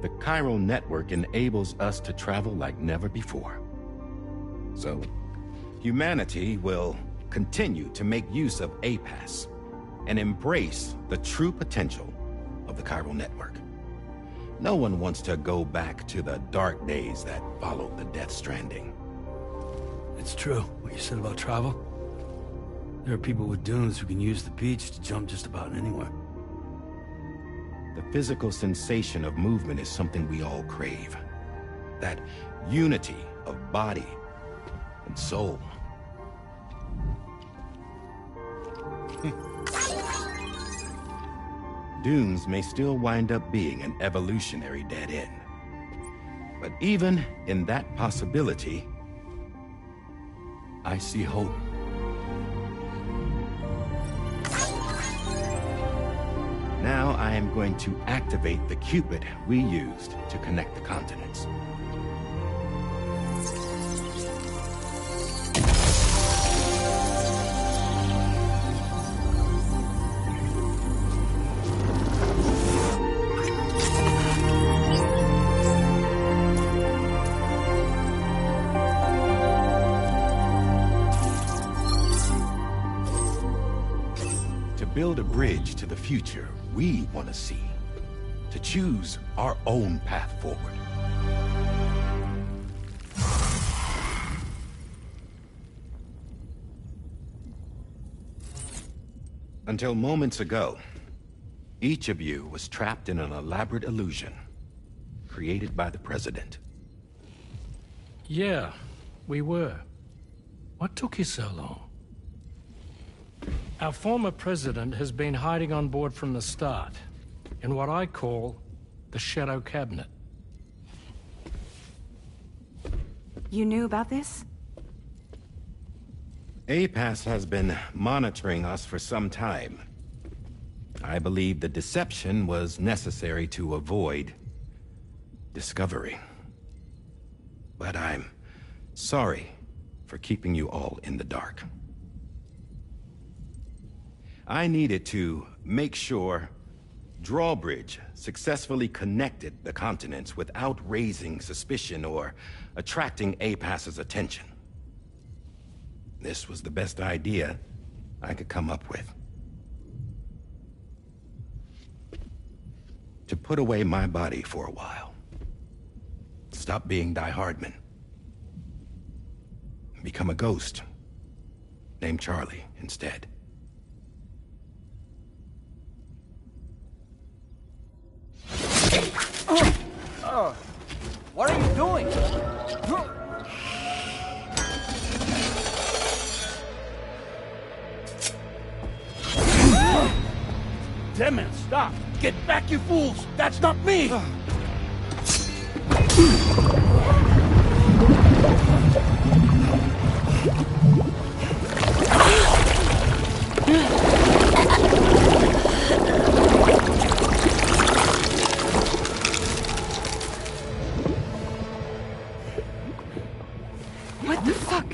The chiral network enables us to travel like never before. So, humanity will continue to make use of APAS and embrace the true potential of the chiral network. No one wants to go back to the dark days that followed the Death Stranding. It's true, what you said about travel. There are people with dunes who can use the beach to jump just about anywhere. The physical sensation of movement is something we all crave. That unity of body and soul. Dunes may still wind up being an evolutionary dead end. But even in that possibility, I see hope. Now I am going to activate the Cupid we used to connect the continents. Build a bridge to the future we want to see, to choose our own path forward. Until moments ago, each of you was trapped in an elaborate illusion created by the President. Yeah, we were. What took you so long? Our former president has been hiding on board from the start, in what I call the Shadow Cabinet. You knew about this? APAS has been monitoring us for some time. I believe the deception was necessary to avoid discovery. But I'm sorry for keeping you all in the dark. I needed to make sure Drawbridge successfully connected the continents without raising suspicion or attracting APAS's attention. This was the best idea I could come up with. To put away my body for a while. Stop being Die Hardman. Become a ghost. Named Charlie instead. What are you doing? Damn it, stop! Get back, you fools! That's not me! What the fuck?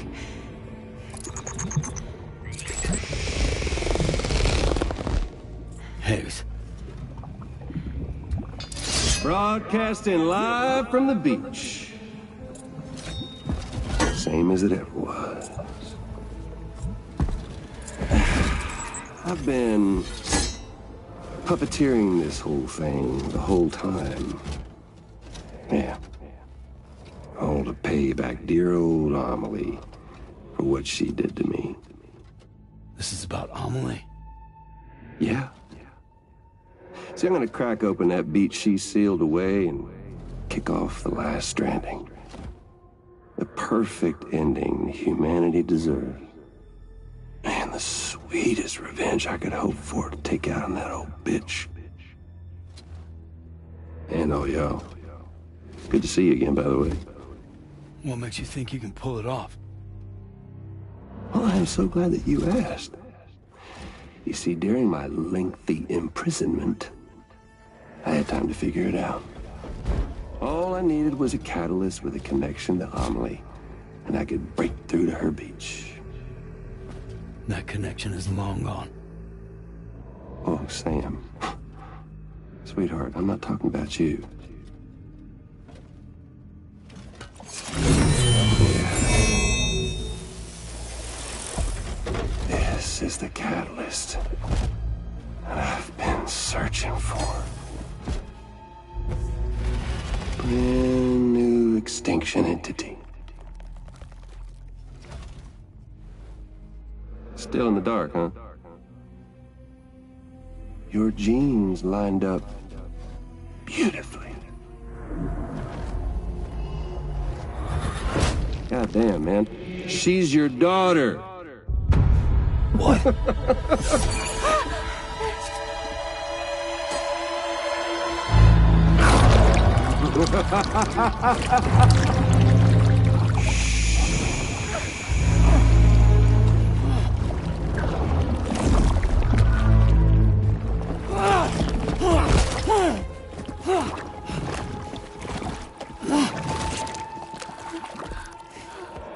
Hayes. Broadcasting live from the beach. Same as it ever was. I've been puppeteering this whole thing the whole time. Yeah. All to pay back dear old Amelie for what she did to me. This is about Amelie? Yeah. See, I'm gonna crack open that beach she sealed away and kick off the last stranding. The perfect ending humanity deserves. And the sweetest revenge I could hope for to take out on that old bitch. And oh, y'all. Good to see you again, by the way. What makes you think you can pull it off? Well, I'm so glad that you asked. You see, during my lengthy imprisonment, I had time to figure it out. All I needed was a catalyst with a connection to Amelie, and I could break through to her beach. That connection is long gone. Oh, Sam. Sweetheart, I'm not talking about you. This is the catalyst that I've been searching for. Brand new extinction entity. Still in the dark, huh? Your genes lined up beautifully. God damn, man. She's your daughter. What?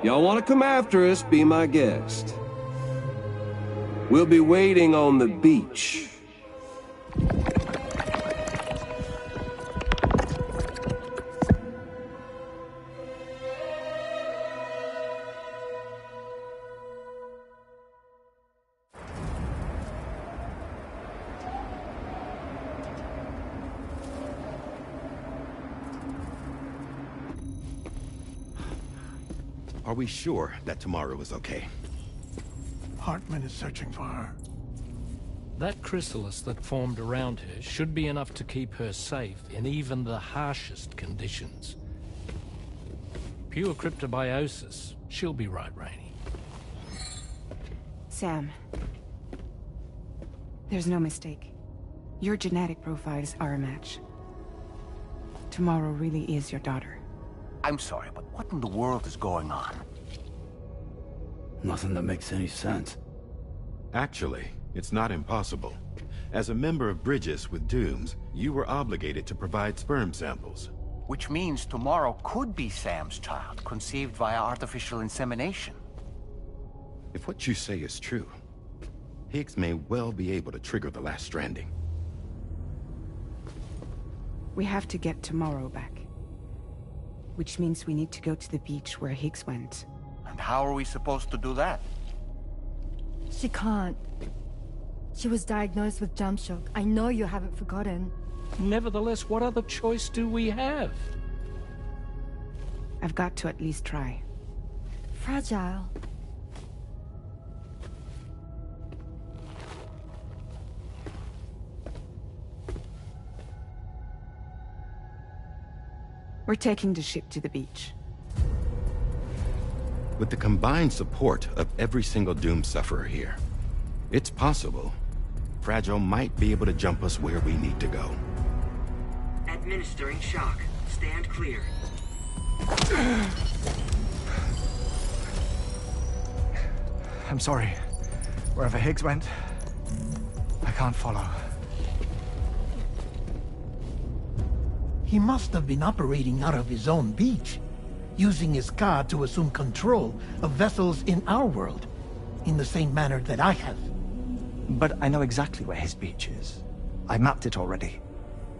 Y'all want to come after us, be my guest. We'll be waiting on the beach. Are we sure that tomorrow is okay? Hartman is searching for her. That chrysalis that formed around her should be enough to keep her safe in even the harshest conditions. Pure cryptobiosis. She'll be right, Rainey. Sam. There's no mistake. Your genetic profiles are a match. Tomorrow really is your daughter. I'm sorry, but what in the world is going on? Nothing that makes any sense. Actually, it's not impossible. As a member of Bridges with Dooms, you were obligated to provide sperm samples. Which means tomorrow could be Sam's child, conceived via artificial insemination. If what you say is true, Higgs may well be able to trigger the last stranding. We have to get tomorrow back. Which means we need to go to the beach where Higgs went. And how are we supposed to do that? She can't. She was diagnosed with jump shock. I know you haven't forgotten. Nevertheless, what other choice do we have? I've got to at least try. Fragile. We're taking the ship to the beach. With the combined support of every single Doom sufferer here, it's possible Fragile might be able to jump us where we need to go. Administering shock. Stand clear. I'm sorry. Wherever Higgs went, I can't follow. He must have been operating out of his own beach, using his car to assume control of vessels in our world, in the same manner that I have. But I know exactly where his beach is. I mapped it already,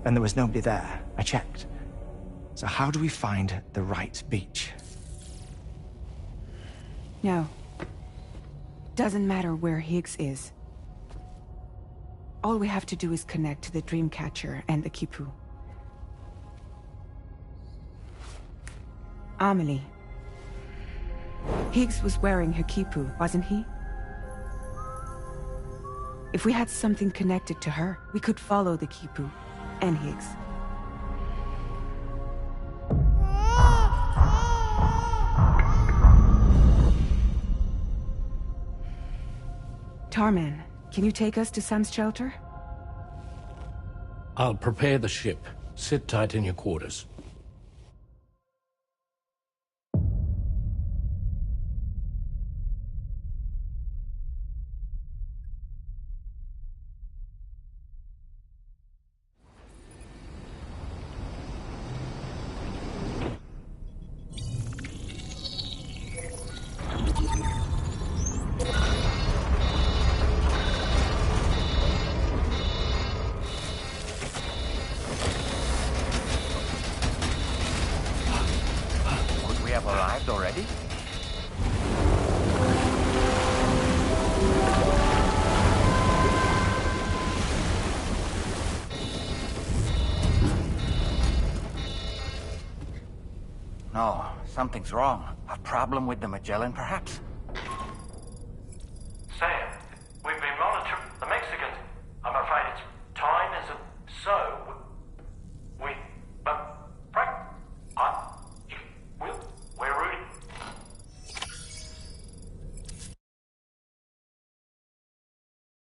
and there was nobody there. I checked. So how do we find the right beach? No. Doesn't matter where Higgs is. All we have to do is connect to the Dreamcatcher and the Kipu. Amelie. Higgs was wearing her Kipu, wasn't he? If we had something connected to her, we could follow the Kipu and Higgs. Tarman, can you take us to Sam's shelter? I'll prepare the ship. Sit tight in your quarters. Arrived already? No, something's wrong. A problem with the Magellan, perhaps?